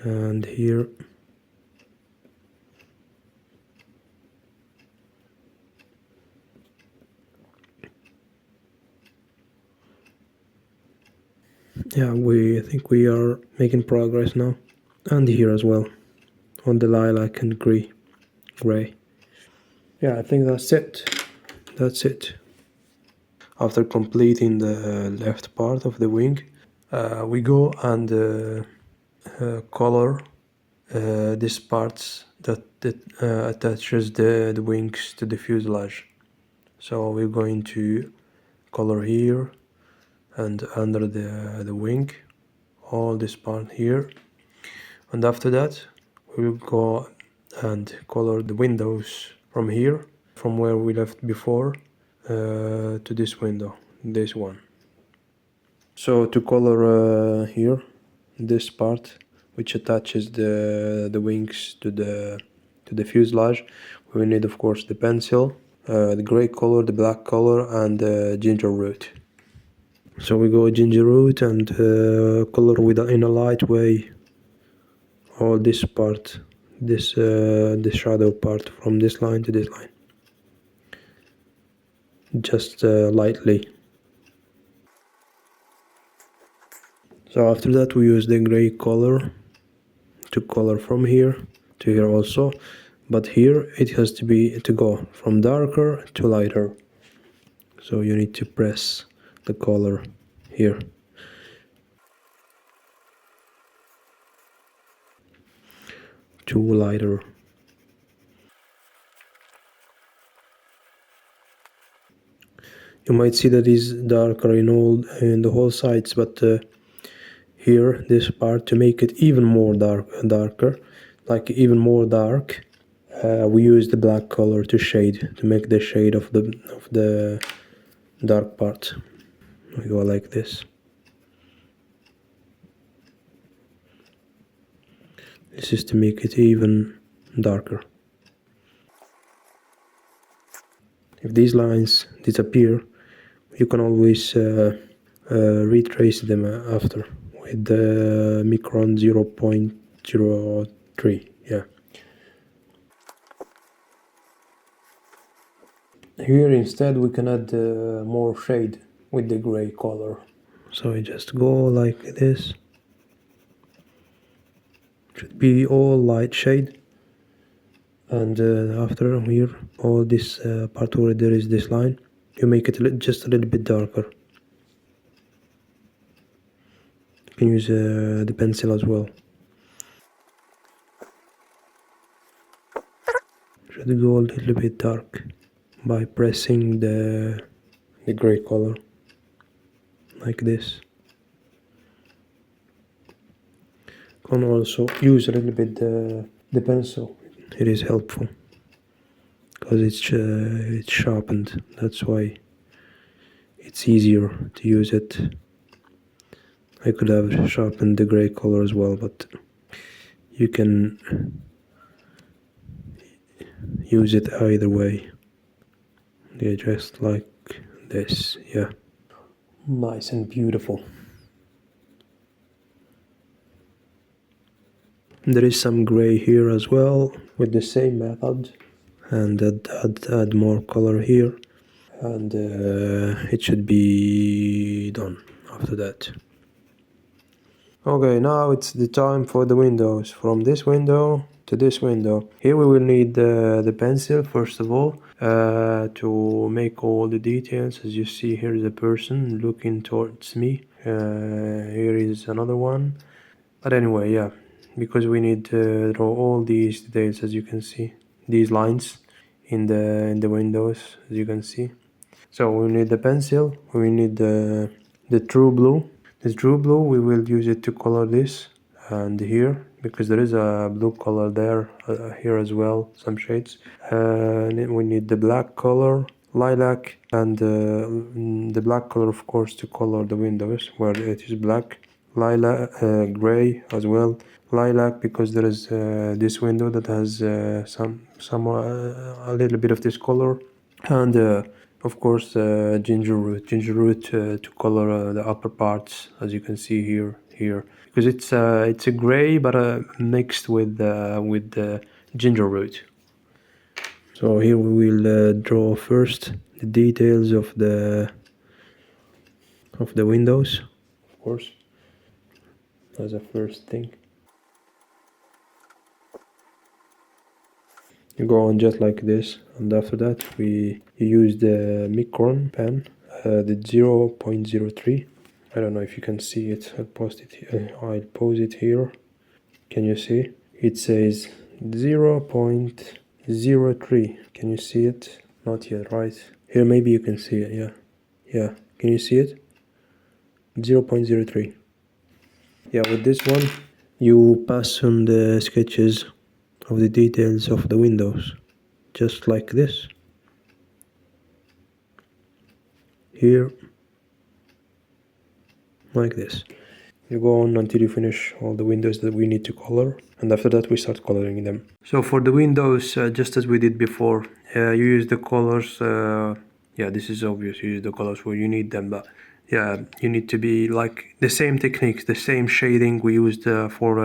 and here. Yeah, I think we are making progress now. And here as well, on the lilac and gray. Yeah, I think that's it. After completing the left part of the wing, we go and color this part that attaches the wings to the fuselage. So we're going to color here and under the wing, all this part here, and after that we will go and color the windows from here, from where we left before, to this window, this one. So to color here, this part which attaches the wings to the fuselage, we will need of course the pencil, the gray color, the black color, and the ginger root. So we go ginger root and color in a light way all this part, this the shadow part from this line to this line, just lightly. So after that we use the gray color to color from here to here also, but here it has to go from darker to lighter. So you need to press the color here. To lighter. You might see that it's darker in the whole sides, but here this part, to make it even more darker, like even more dark, we use the black color to make the shade of the dark part. We go like this. This is to make it even darker. If these lines disappear, you can always retrace them after with the Micron 0.03. Yeah. Here instead we can add more shade with the gray color. So I just go like this. Should be all light shade. And after here, all this part where there is this line, you make it just a little bit darker. You can use the pencil as well. Should go a little bit dark by pressing the gray color like this. Can also use a little bit the pencil. It is helpful because it's sharpened. That's why it's easier to use it. I could have sharpened the gray color as well, but you can use it either way. Yeah, just like this. Yeah, nice and beautiful. There is some gray here as well with the same method, and add more color here, and it should be done after that. Okay, now it's the time for the windows. From this window to this window. Here we will need the pencil first of all to make all the details. As you see, here is a person looking towards me. Here is another one. But anyway, yeah, because we need to draw all these details, as you can see, these lines in the windows, as you can see. So we need the pencil, we need the true blue. The true blue, we will use it to color this and here, because there is a blue color there, here as well, some shades. And we need the black color, lilac, and the black color, of course, to color the windows where it is black. Lilac, gray as well. Lilac, because there is this window that has a little bit of this color, and of course ginger root to color the upper parts, as you can see here, because it's a gray but mixed with the ginger root. So here we will draw first the details of the windows, of course, as a first thing. You go on just like this, and after that you use the Micron pen, the 0.03. I don't know if you can see it. I'll pose it here. Can you see? It says 0.03. Can you see it? Not yet, right? Here maybe you can see it, yeah. Can you see it? 0.03. Yeah, with this one you pass on the sketches of the details of the windows, just like this. Here, like this. You go on until you finish all the windows that we need to color, and after that we start coloring them. So for the windows, just as we did before, you use the colors. Yeah, this is obvious, you use the colors where you need them, but yeah, you need to be like the same techniques, the same shading we used for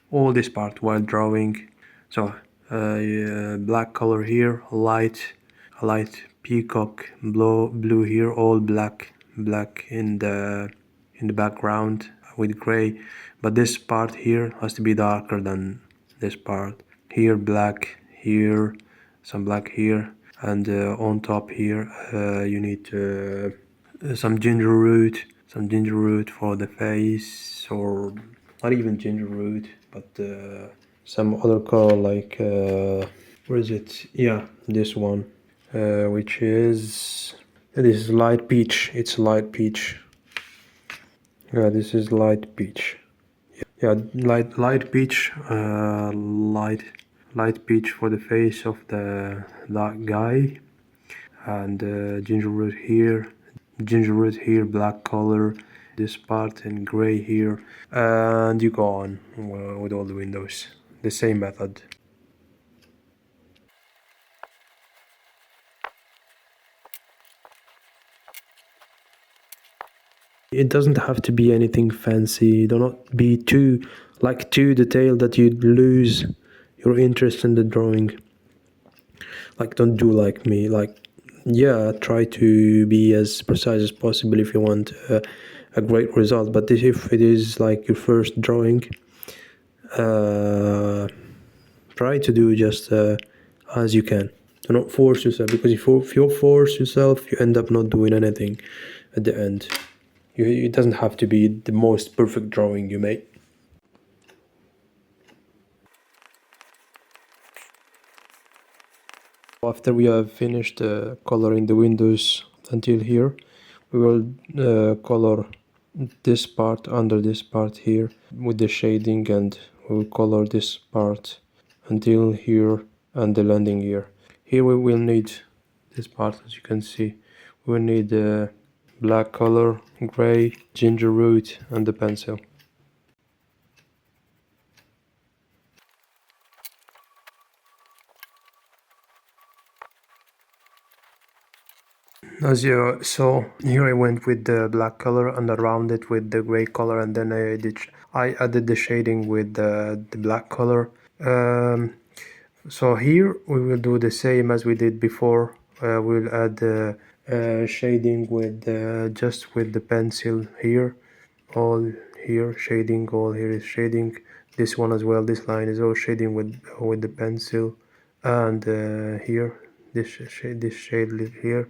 all this part while drawing. So black color here, light peacock blue here, all black in the background with gray, but this part here has to be darker than this part. Here black, here some black here, and on top here you need some ginger root for the face, or not even ginger root, but some other color like where is it? Yeah, this one, which is this is light peach. It's light peach. Yeah, this is light peach. Yeah, light peach, light peach for the face of that guy, and ginger root here, black color, this part, and gray here, and you go on with all the windows. The same method. It doesn't have to be anything fancy. Do not be too detailed that you lose your interest in the drawing. Like, don't do like me. Like, yeah, try to be as precise as possible if you want a great result. But if it is like your first drawing, try to do just as you can. Do not force yourself, because if you force yourself, you end up not doing anything at the end. It doesn't have to be the most perfect drawing you make. After we have finished coloring the windows until here, we will color this part under this part here with the shading, and we will color this part until here and the landing gear. Here we will need this part, as you can see. We will need black color, gray, ginger root, and the pencil. As you saw, here I went with the black color and around it with the gray color, and then I added the shading with the black color. So here we will do the same as we did before. We'll add shading with just with the pencil here, all here shading, all here is shading. This one as well. This line is all shading with the pencil, and here this shade here.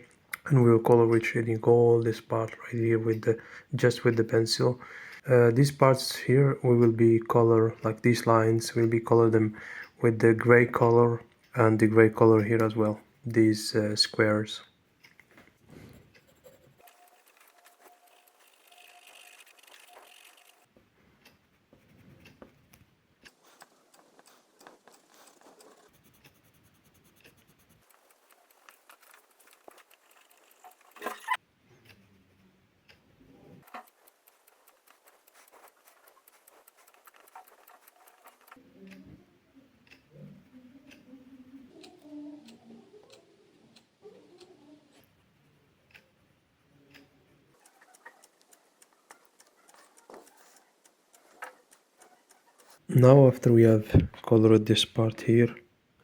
And we will color with shading all this part right here with the pencil. These parts here we will be color, like these lines we'll be color them with the gray color, and the gray color here as well, these squares. Now after we have colored this part here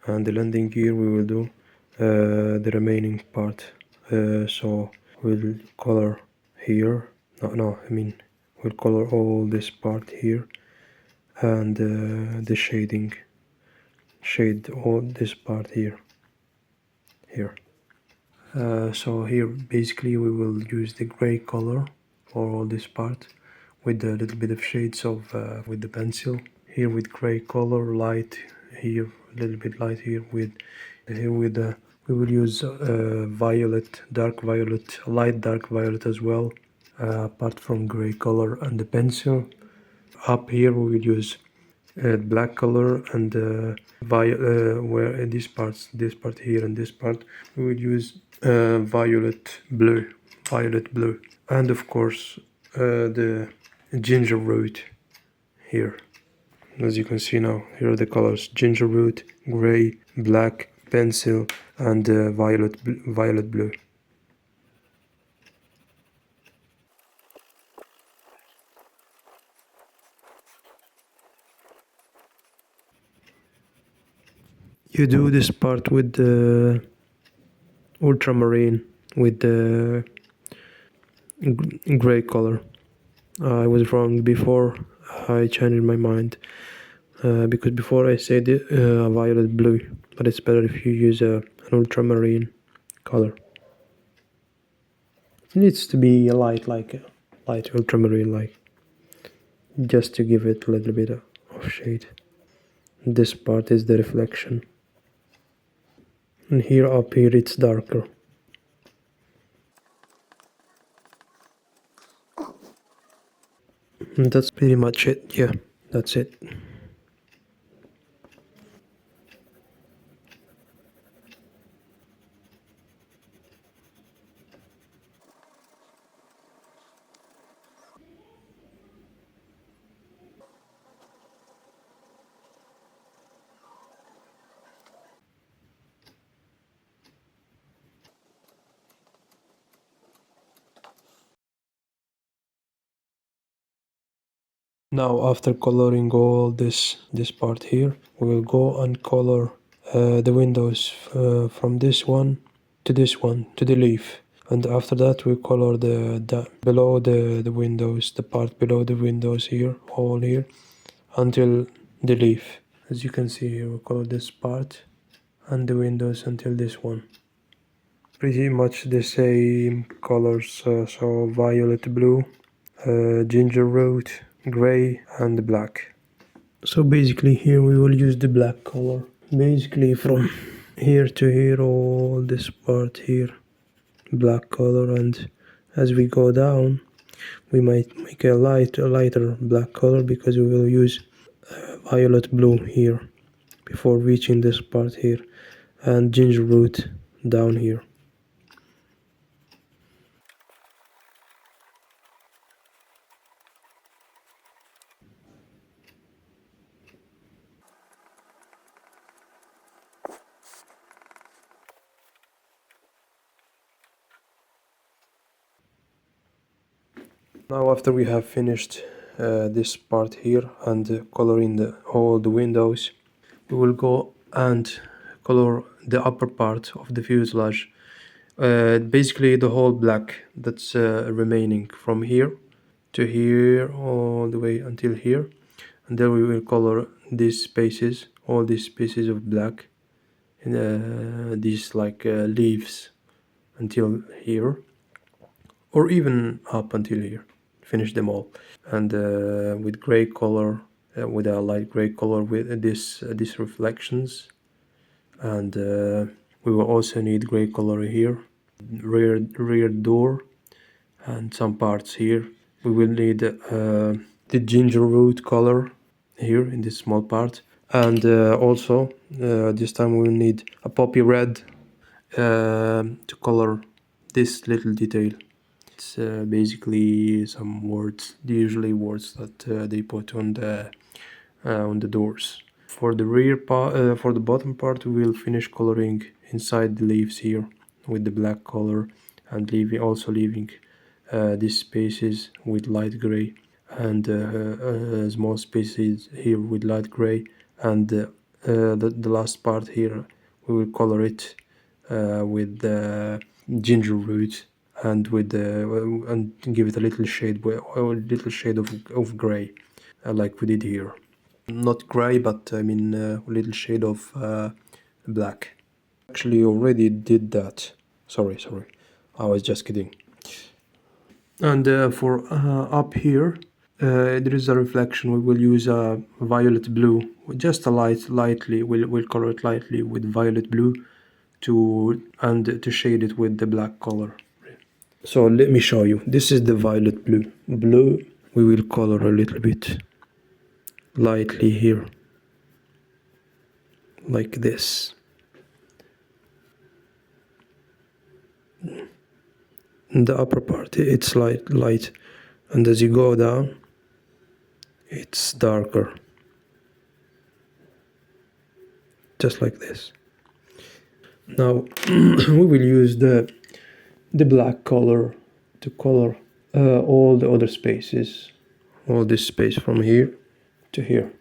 and the landing gear, we will do the remaining part. So we'll color here, we'll color all this part here, and the shade all this part here. So here basically we will use the gray color for all this part with a little bit of shades of with the pencil. Here with gray color, light here, a little bit light here with we will use violet, dark violet, light dark violet as well, apart from gray color and the pencil. Up here we will use black color, and where this part here and this part, we will use violet blue, and of course the ginger root here. As you can see now, here are the colors: ginger root, gray, black, pencil, and violet blue. You do this part with the ultramarine, with the gray color. I was wrong before. I changed my mind because before I said violet blue, but it's better if you use an ultramarine color. It needs to be a light, like a light ultramarine, like just to give it a little bit of shade. This part is the reflection, and here up here it's darker. And that's pretty much it. Yeah, that's it. Now after coloring all this part here, we will go and color the windows from this one to the leaf, and after that we color the below the windows, the part below the windows here, all here, until the leaf. As you can see here, we color this part and the windows until this one. Pretty much the same colors, so violet blue, ginger root, gray and black. So basically here we will use the black color. Basically from here to here, all this part here, black color, and as we go down we might make a lighter black color because we will use violet blue here before reaching this part here, and ginger root down here. Now after we have finished this part here and coloring all the windows, we will go and color the upper part of the fuselage. Basically the whole black that's remaining from here to here all the way until here, and then we will color these spaces, all these spaces of black, and these like leaves until here, or even up until here. Finish them all, and with gray color, with a light gray color with these reflections, and we will also need gray color here, rear door, and some parts here. We will need the ginger root color here in this small part, and also this time we will need a poppy red to color this little detail. It's basically some words, usually words that they put on the doors. For the rear part, for the bottom part, we will finish coloring inside the leaves here with the black color, and leaving these spaces with light gray, and small spaces here with light gray, and the last part here we will color it with ginger root, and with and give it a little shade of gray, like we did here. Not gray, but I mean a little shade of black. Actually already did that. Sorry, I was just kidding. And for up here, there is a reflection. We will use a violet blue, just a lightly. We'll color it lightly with violet blue to shade it with the black color. So let me show you. This is the violet blue. We will color a little bit lightly here, like this. In the upper part, it's light, and as you go down, it's darker. Just like this. Now we will use the black color to color all the other spaces, all this space from here to here.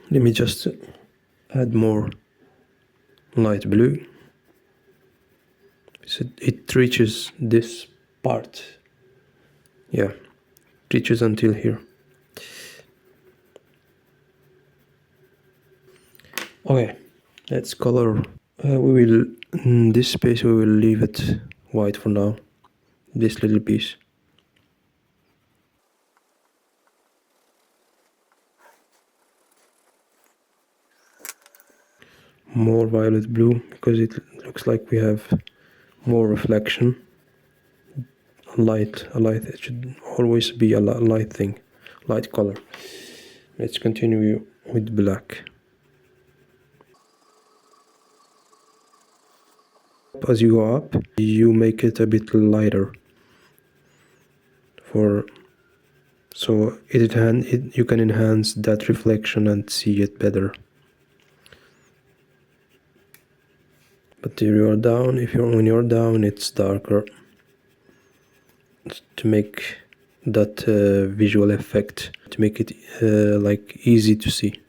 Let me just add more light blue. So it reaches this part. Yeah, reaches until here. Okay, let's color. We will, in this space we will leave it white for now, this little piece. More violet blue, because it looks like we have more reflection. A light, it should always be a light thing, light color. Let's continue with black. As you go up, you make it a bit lighter, so you can enhance that reflection and see it better. But when you're down, it's darker, to make that visual effect, to make it like easy to see,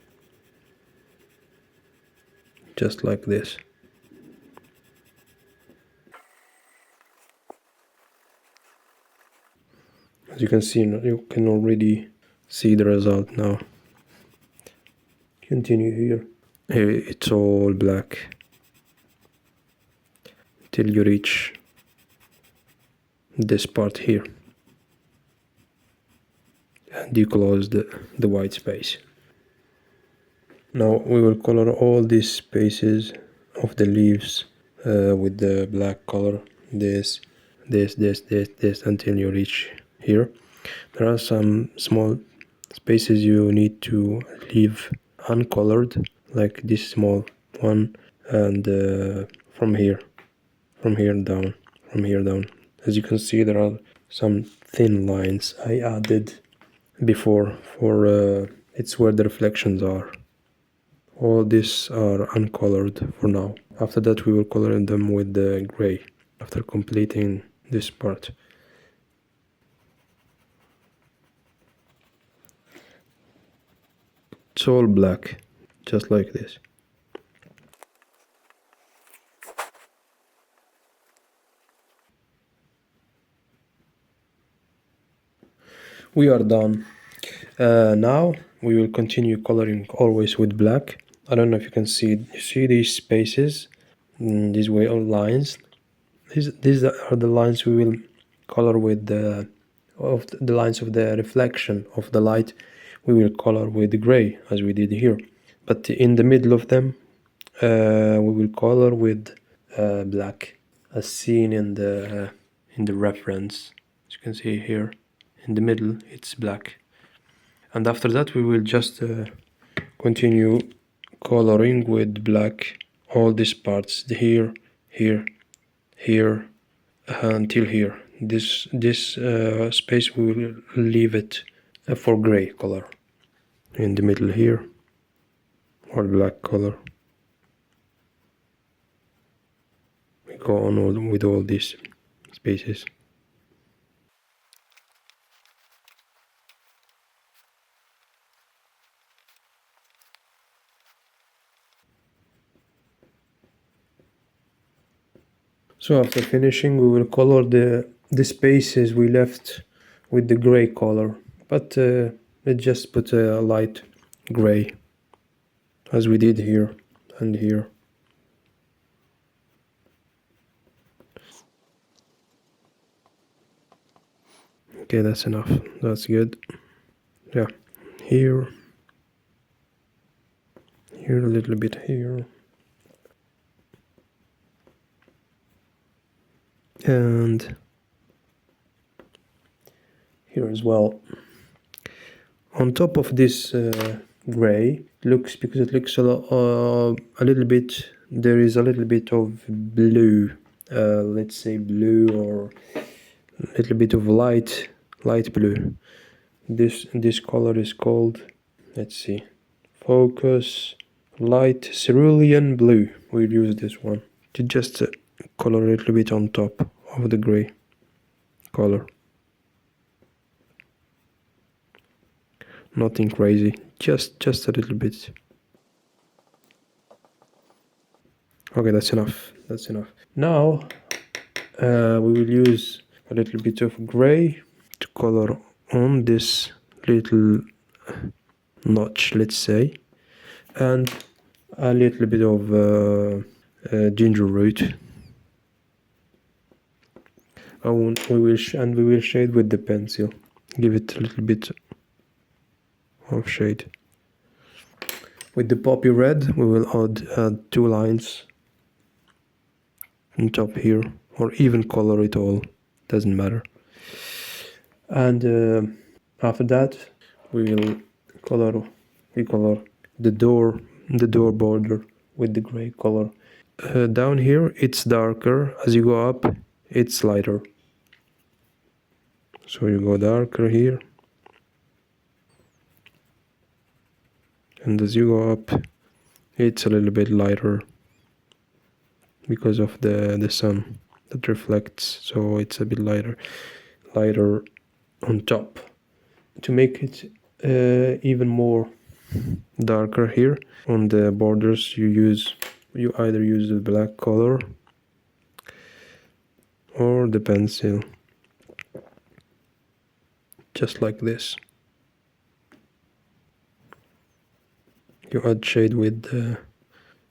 just like this. As you can see, you can already see the result now. Continue here. Here it's all black till you reach this part here, and you close the white space. Now we will color all these spaces of the leaves with the black color, this until you reach here. There are some small spaces you need to leave uncolored, like this small one, and from here down. As you can see, there are some thin lines I added before for it's where the reflections are. All these are uncolored for now. After that we will color them with the gray after completing this part. It's all black, just like this. We are done. Now we will continue coloring always with black. I don't know if you can see. You see these spaces, these way all lines. These are the lines we will color with the lines of the reflection of the light. We will color with gray as we did here. But in the middle of them, we will color with black, as seen in the reference. As you can see here, in the middle it's black. And after that we will just continue coloring with black all these parts, here, until here. This space we will leave it for gray color. In the middle here, or black color. We go on with all these spaces. So after finishing, we will color the spaces we left with the gray color, but let's just put a light gray, as we did here and here. Okay, that's enough. That's good. Yeah, here, a little bit here, and here as well. On top of this gray, because it looks a little bit. There is a little bit of blue. Let's say blue, or a little bit of light blue. This color is called, let's see, focus, light cerulean blue. We'll use this one to just color a little bit on top of the gray color. Nothing crazy, just a little bit. Okay, that's enough. That's enough. Now we will use a little bit of gray to color on this little notch, let's say, and a little bit of ginger root. We will shade with the pencil. Give it a little bit of shade. With the poppy red, we will add 2 lines on top here, or even color it all. Doesn't matter. And after that, we color the door border with the gray color. Down here, it's darker. As you go up, it's lighter. So you go darker here, and as you go up, it's a little bit lighter because of the sun that reflects, so it's a bit lighter on top. To make it even more darker here on the borders, you either use the black color or the pencil, just like this. You add shade with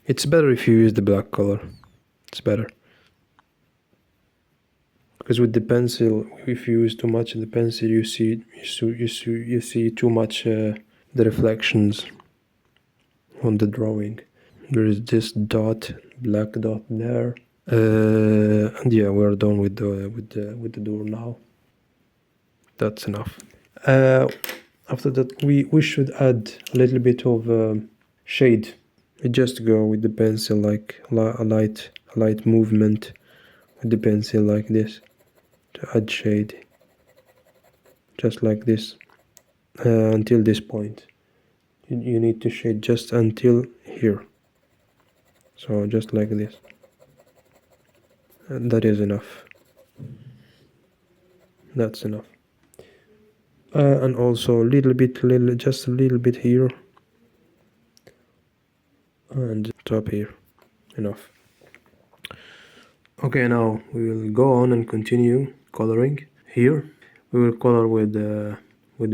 it's better if you use the black color. It's better, because with the pencil, if you use too much of the pencil, you see too much the reflections on the drawing. There is this black dot there, and yeah, we're done with the door now. That's enough. After that, we should add a little bit of shade. We just go with the pencil, like a light movement with the pencil like this to add shade, just like this, until this point. You need to shade just until here. So just like this. And that is enough. That's enough. And also just a little bit here, and top here. Enough. Okay, now we will go on and continue coloring. Here we will color with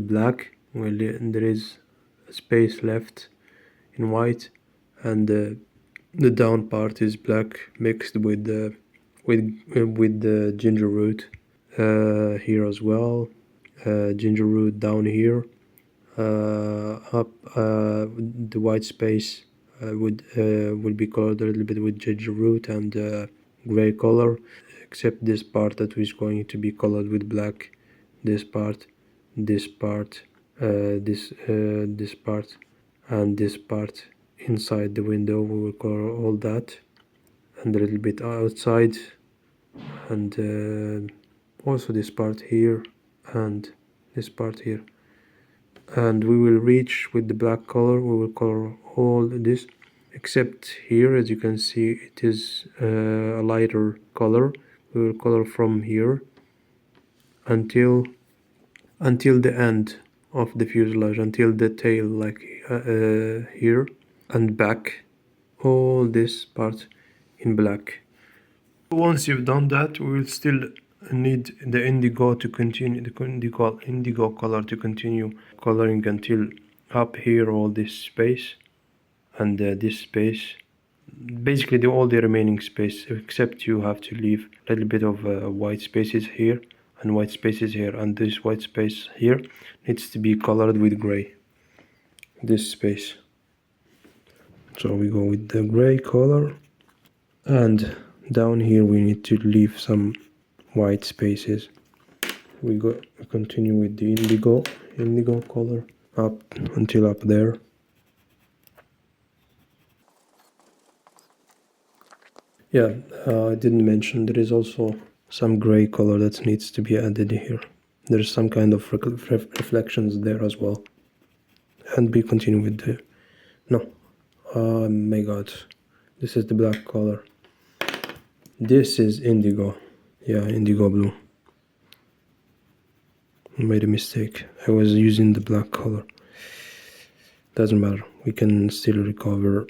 black. Well, there is a space left in white, and the down part is black mixed with the ginger root here as well. Ginger root down here. Up the white space would be colored a little bit with ginger root and gray color, except this part that is going to be colored with black. This part, this part, this part, and this part inside the window. We will color all that, and a little bit outside, and also this part here and this part here. And we will reach with the black color. We will color all this, except here, as you can see, it is a lighter color. We will color from here until the end of the fuselage, until the tail, like here, and back, all this part in black. Once you've done that, we will still need the indigo to continue, the indigo color to continue coloring until up here, all this space and this space, basically all the remaining space, except you have to leave a little bit of white spaces here and white spaces here, and this white space here needs to be colored with gray, this space. So we go with the gray color, and down here we need to leave some white spaces. We continue with the indigo color up until up there. Yeah, I didn't mention there is also some gray color that needs to be added here. There's some kind of reflections there as well. And we continue with the oh my god, this is the black color. This is indigo. Yeah, indigo blue. I made a mistake. I was using the black color. Doesn't matter. We can still recover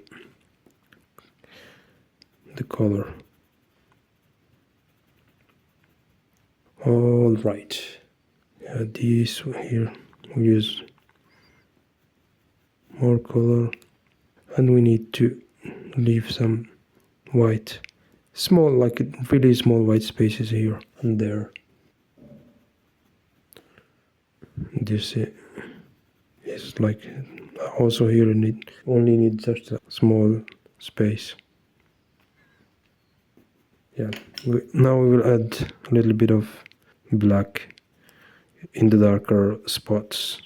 the color. All right. This here we use more color, and we need to leave some white, small, like really small white spaces here and there. This is like also here only need just a small space. Yeah. Now we will add a little bit of black in the darker spots.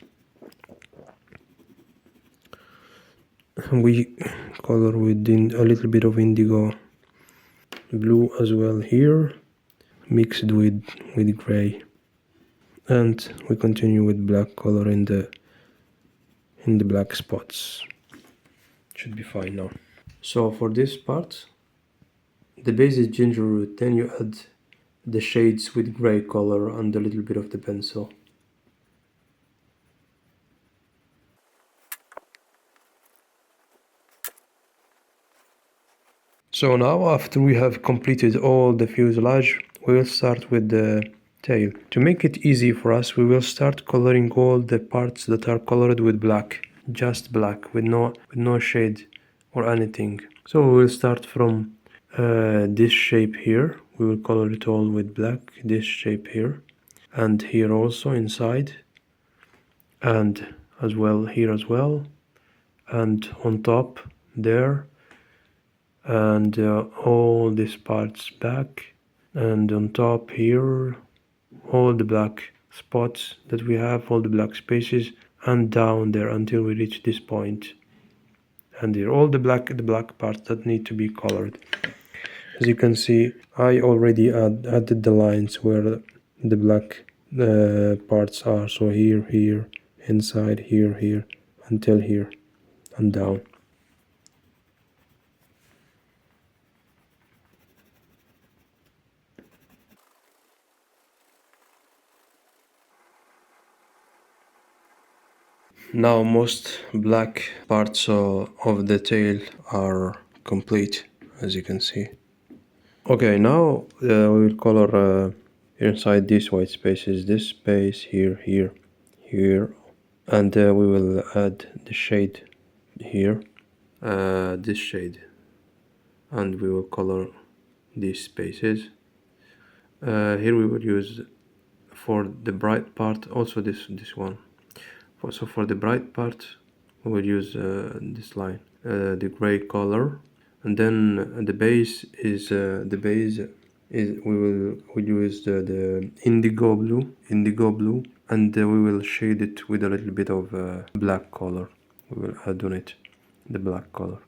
We color with a little bit of indigo blue as well here, mixed with gray, and we continue with black color in the black spots. Should be fine now. So for this part, the base is ginger root, then you add the shades with gray color and a little bit of the pencil. So now, after we have completed all the fuselage, we will start with the tail. To make it easy for us, we will start coloring all the parts that are colored with black, just black, with no shade or anything. So we will start from this shape here. We will color it all with black, this shape here, and here also inside, and as well here as well, and on top there, and all these parts back, and on top here, all the black spots that we have, all the black spaces, and down there until we reach this point. And here all the black parts that need to be colored. As you can see, I already added the lines where the black parts are. So here, inside, here, until here, and down. Now most black parts of the tail are complete, as you can see. Okay, now we will color inside these white spaces, this space here, and we will add the shade here, this shade, and we will color these spaces. Here we will use, for the bright part, also this one. So for the bright part, we will use this line, the gray color, and then the base is we use the indigo blue, and we will shade it with a little bit of black color. We will add on it the black color.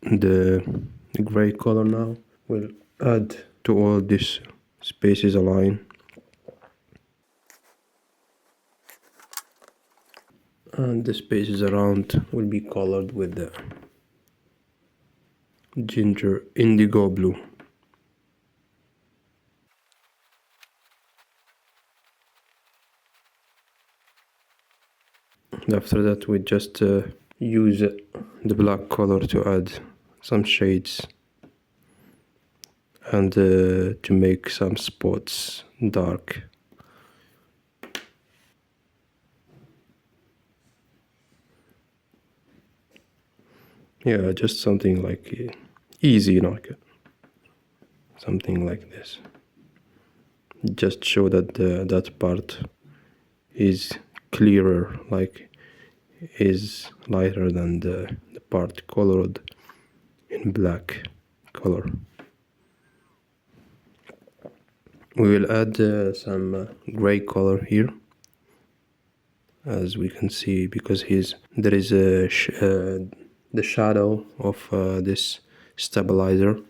The gray color now will add to all these spaces a line. And the spaces around will be colored with the ginger indigo blue. And after that, we just use the black color to add some shades and to make some spots dark. Yeah, just something like easy, like something like this. Just show that that part is clearer, like is lighter than the part colored in black color. We will add some gray color here, as we can see, because there is the shadow of this stabilizer.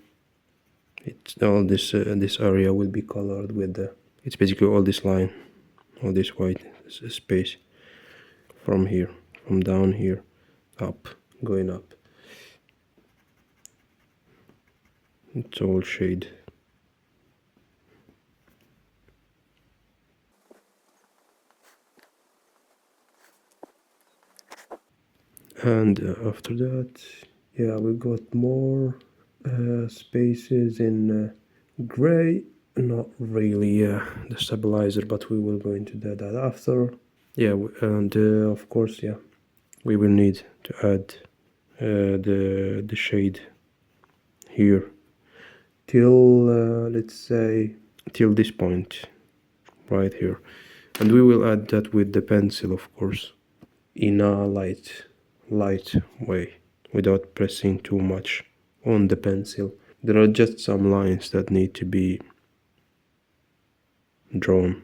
It's all this area will be colored with it's basically all this line, all this white space from here, from down here, up, going up. It's all shade. And after that, yeah, we got more spaces in gray. Not really the stabilizer, but we will go into that after. Yeah, and of course, yeah, we will need to add the shade here till let's say till this point right here, and we will add that with the pencil, of course, in a light way, without pressing too much on the pencil. There are just some lines that need to be drawn.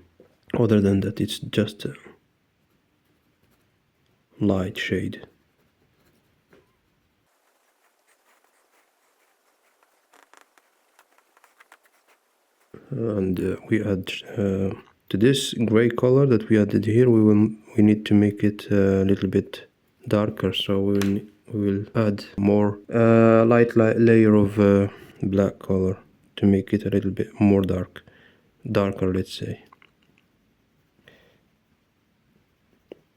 Other than that, it's just a light shade. And we add to this gray color that we added here, we need to make it a little bit darker, so we will add more light layer of black color to make it a little bit more darker, let's say.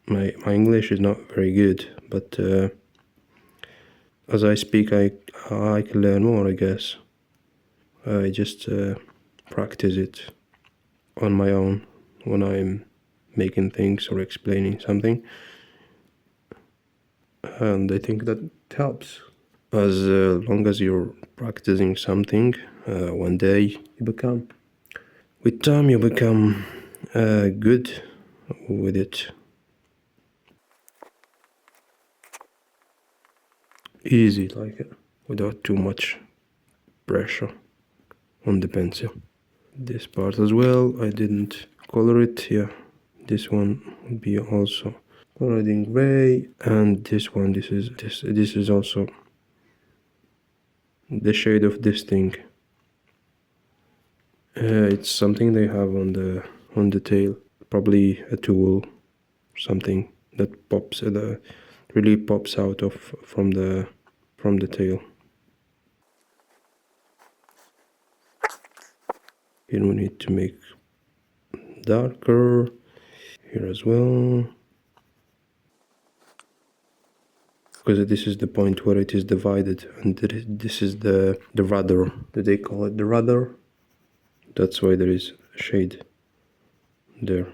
My English is not very good, but as I speak, I can learn more, I guess. I just practice it on my own when I'm making things or explaining something, and I think that helps. As long as you're practicing something, one day with time you become good with it. Easy, like it, without too much pressure on the pencil. This part as well, I didn't color it. Yeah, this one would be also colored in gray, and this one, this is also the shade of this thing. It's something they have on the tail, probably a tool, something that pops really pops out of from the tail. Here we need to make darker here as well, because this is the point where it is divided, and this is the rudder. Do they call it the rudder? That's why there is a shade there.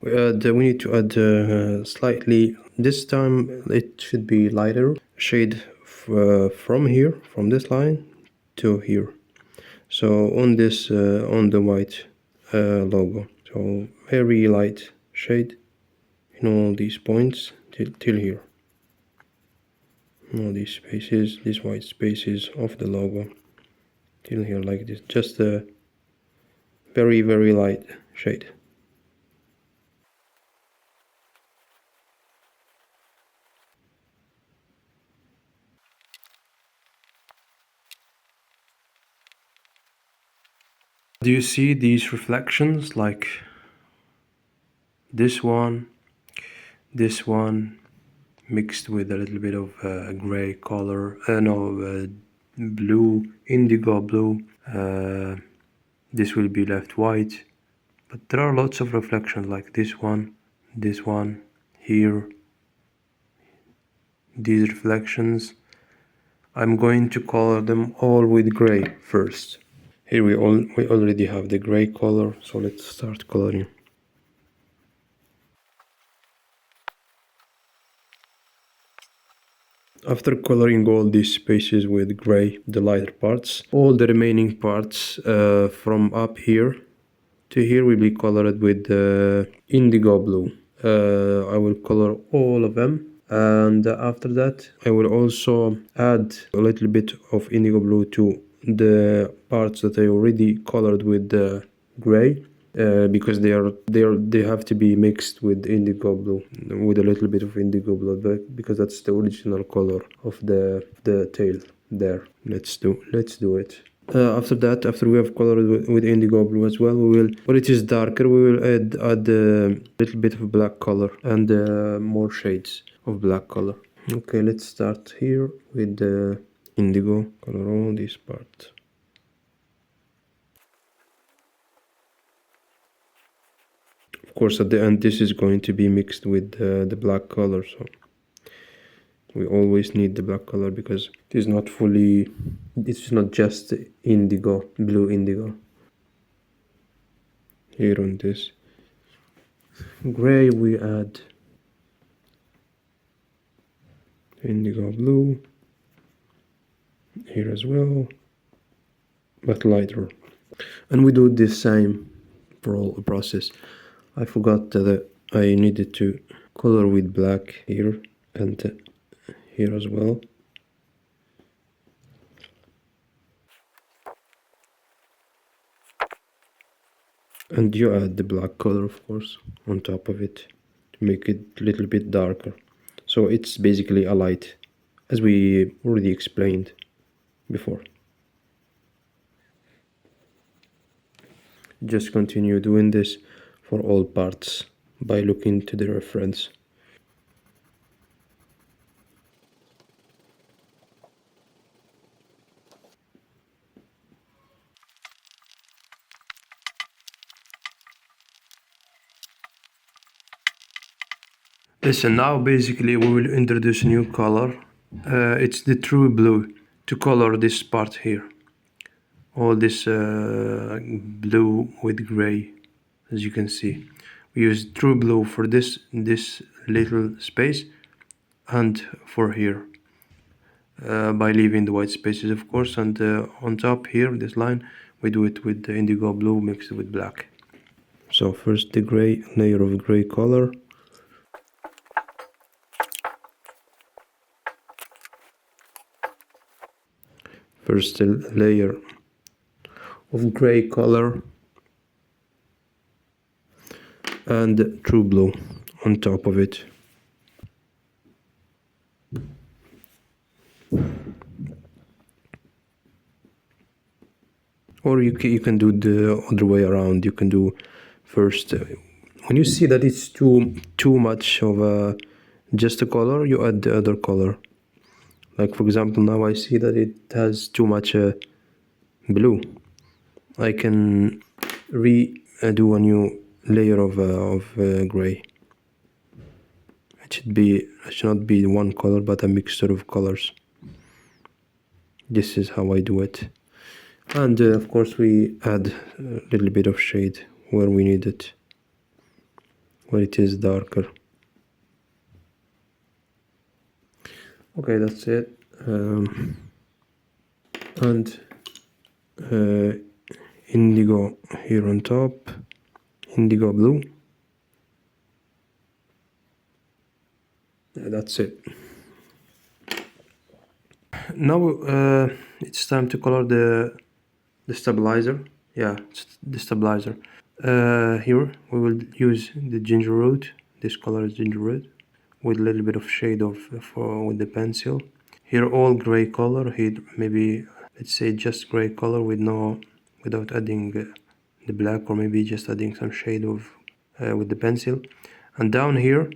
We need to add slightly, this time it should be lighter shade from here, from this line to here. So on this, on the white logo, so very light shade in all these points till here. All these spaces, these white spaces of the logo till here, like this, just a very, very light shade. Do you see these reflections, like this one mixed with a little bit of gray color, blue, indigo blue. This will be left white, but there are lots of reflections like this one, here. These reflections, I'm going to color them all with gray first. Here we already have the gray color, so let's start coloring. After coloring all these spaces with gray, the lighter parts, all the remaining parts from up here to here will be colored with indigo blue. I will color all of them, and after that I will also add a little bit of indigo blue to the parts that I already colored with gray. Because they have to be mixed with indigo blue, with a little bit of indigo blue, because that's the original color of the tail there. Let's do it. After that, after we have colored with indigo blue as well, we will, when it is darker, we will add a little bit of black color and more shades of black color. Okay, let's start here with the indigo, color all this part. Of course, at the end, this is going to be mixed with the black color, so we always need the black color because it is not fully, it's not just indigo, blue indigo. Here on this gray, we add indigo blue here as well, but lighter. And we do the same for all the process. I forgot that I needed to color with black here and here as well. And you add the black color, of course, on top of it to make it a little bit darker. So it's basically a light, as we already explained before. Just continue doing this for all parts by looking to the reference. Listen, now basically we will introduce a new color. It's the true blue to color this part here. All this blue with gray, as you can see. We use true blue for this little space and for here. By leaving the white spaces, of course, and on top here, this line, we do it with the indigo blue mixed with black. So first the gray layer of gray color. First a layer of gray color and true blue on top of it. Or you can do the other way around. You can do first, when you see that it's too much of just a color, you add the other color. Like for example, now I see that it has too much blue. I can do a new layer of gray. It should not be one color, but a mixture of colors. This is how I do it. And of course we add a little bit of shade where we need it, where it is darker. Okay, that's it. And indigo here on top, indigo blue. That's it. Now it's time to color the stabilizer. Yeah, it's the stabilizer. Here we will use the ginger root. This color is ginger root with a little bit of shade with the pencil. Here all gray color. Here maybe let's say just gray color without adding the black, or maybe just adding some shade with the pencil. And down here,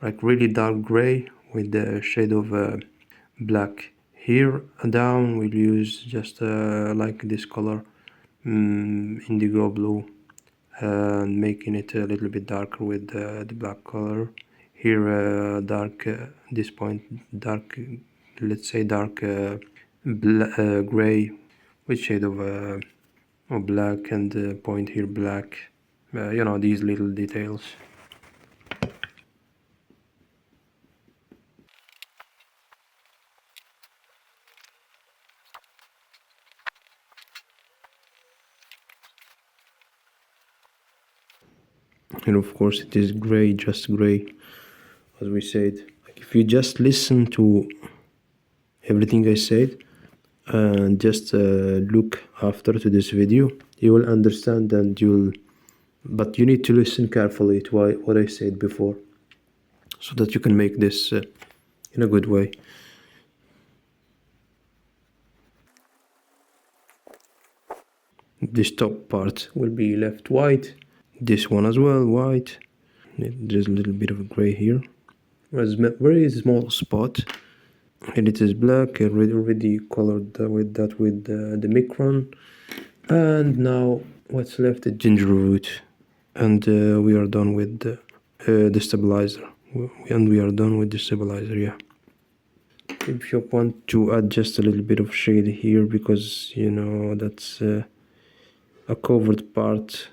like really dark gray with the shade of black. Here down we'll use just like this color, indigo blue, and making it a little bit darker with the black color. Here dark, this point dark, let's say dark gray with shade of black, and point here black. You know, these little details. And of course it is gray, just gray, as we said. If you just listen to everything I said and just look after to this video, you will understand, but you need to listen carefully to what I said before, so that you can make this in a good way. This top part will be left white, this one as well white. There's a little bit of gray here. There's a very small spot, and it is black. I already colored with the Micron. And now what's left is ginger root and we are done with the stabilizer, and we are done with the stabilizer. Yeah, if you want to add just a little bit of shade here, because you know that's a covered part,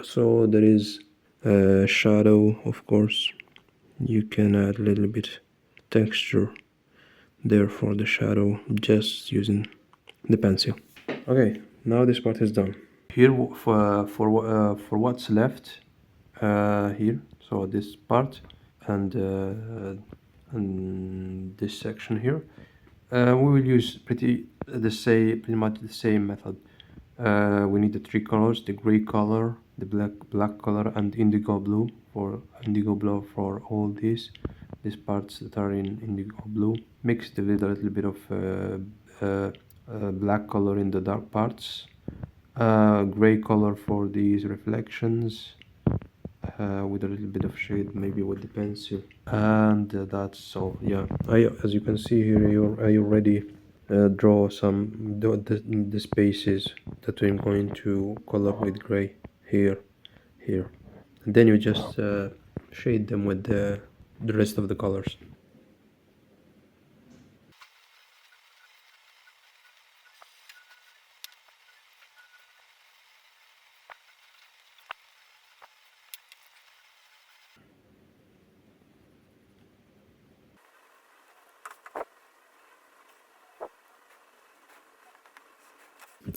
so there is a shadow, of course. You can add a little bit texture there for the shadow just using the pencil. Okay, now this part is done. Here for what's left here, so this part and this section here, we will use pretty much the same method. We need the three colors: the gray color, the black color, and indigo blue for all these parts that are in indigo blue. Mix with a little bit of black color in the dark parts, gray color for these reflections, with a little bit of shade maybe with the pencil, and that's all. Yeah, as you can see here, I already draw the spaces that I'm going to color with gray here, and then you just shade them with the rest of the colors.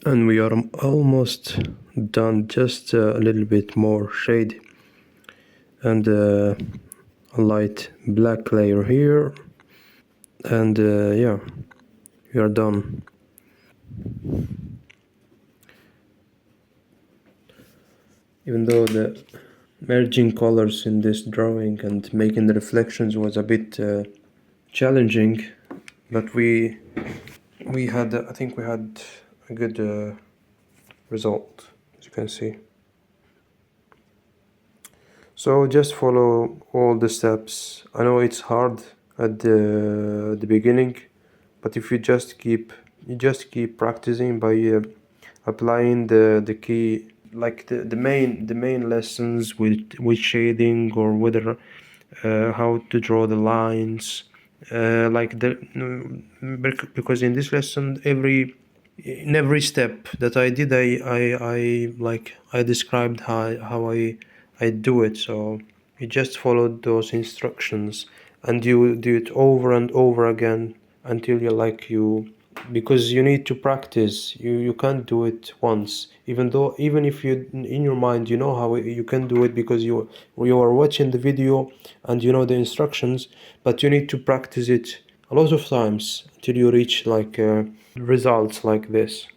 And we are almost done, just a little bit more shade and a light black layer here, and yeah, we are done. Even though the merging colors in this drawing and making the reflections was a bit challenging, but we had I think we had a good result, as you can see. So just follow all the steps. I know it's hard at the beginning, but if you just keep practicing by applying the key, like the main lessons with shading, or whether how to draw the lines, like because in this lesson in every step that I did, I described how I do it. So you just followed those instructions and you do it over and over again until because you need to practice. You can't do it once, even if you in your mind you know how you can do it, because you are watching the video and you know the instructions, but you need to practice it a lot of times until you reach results like this.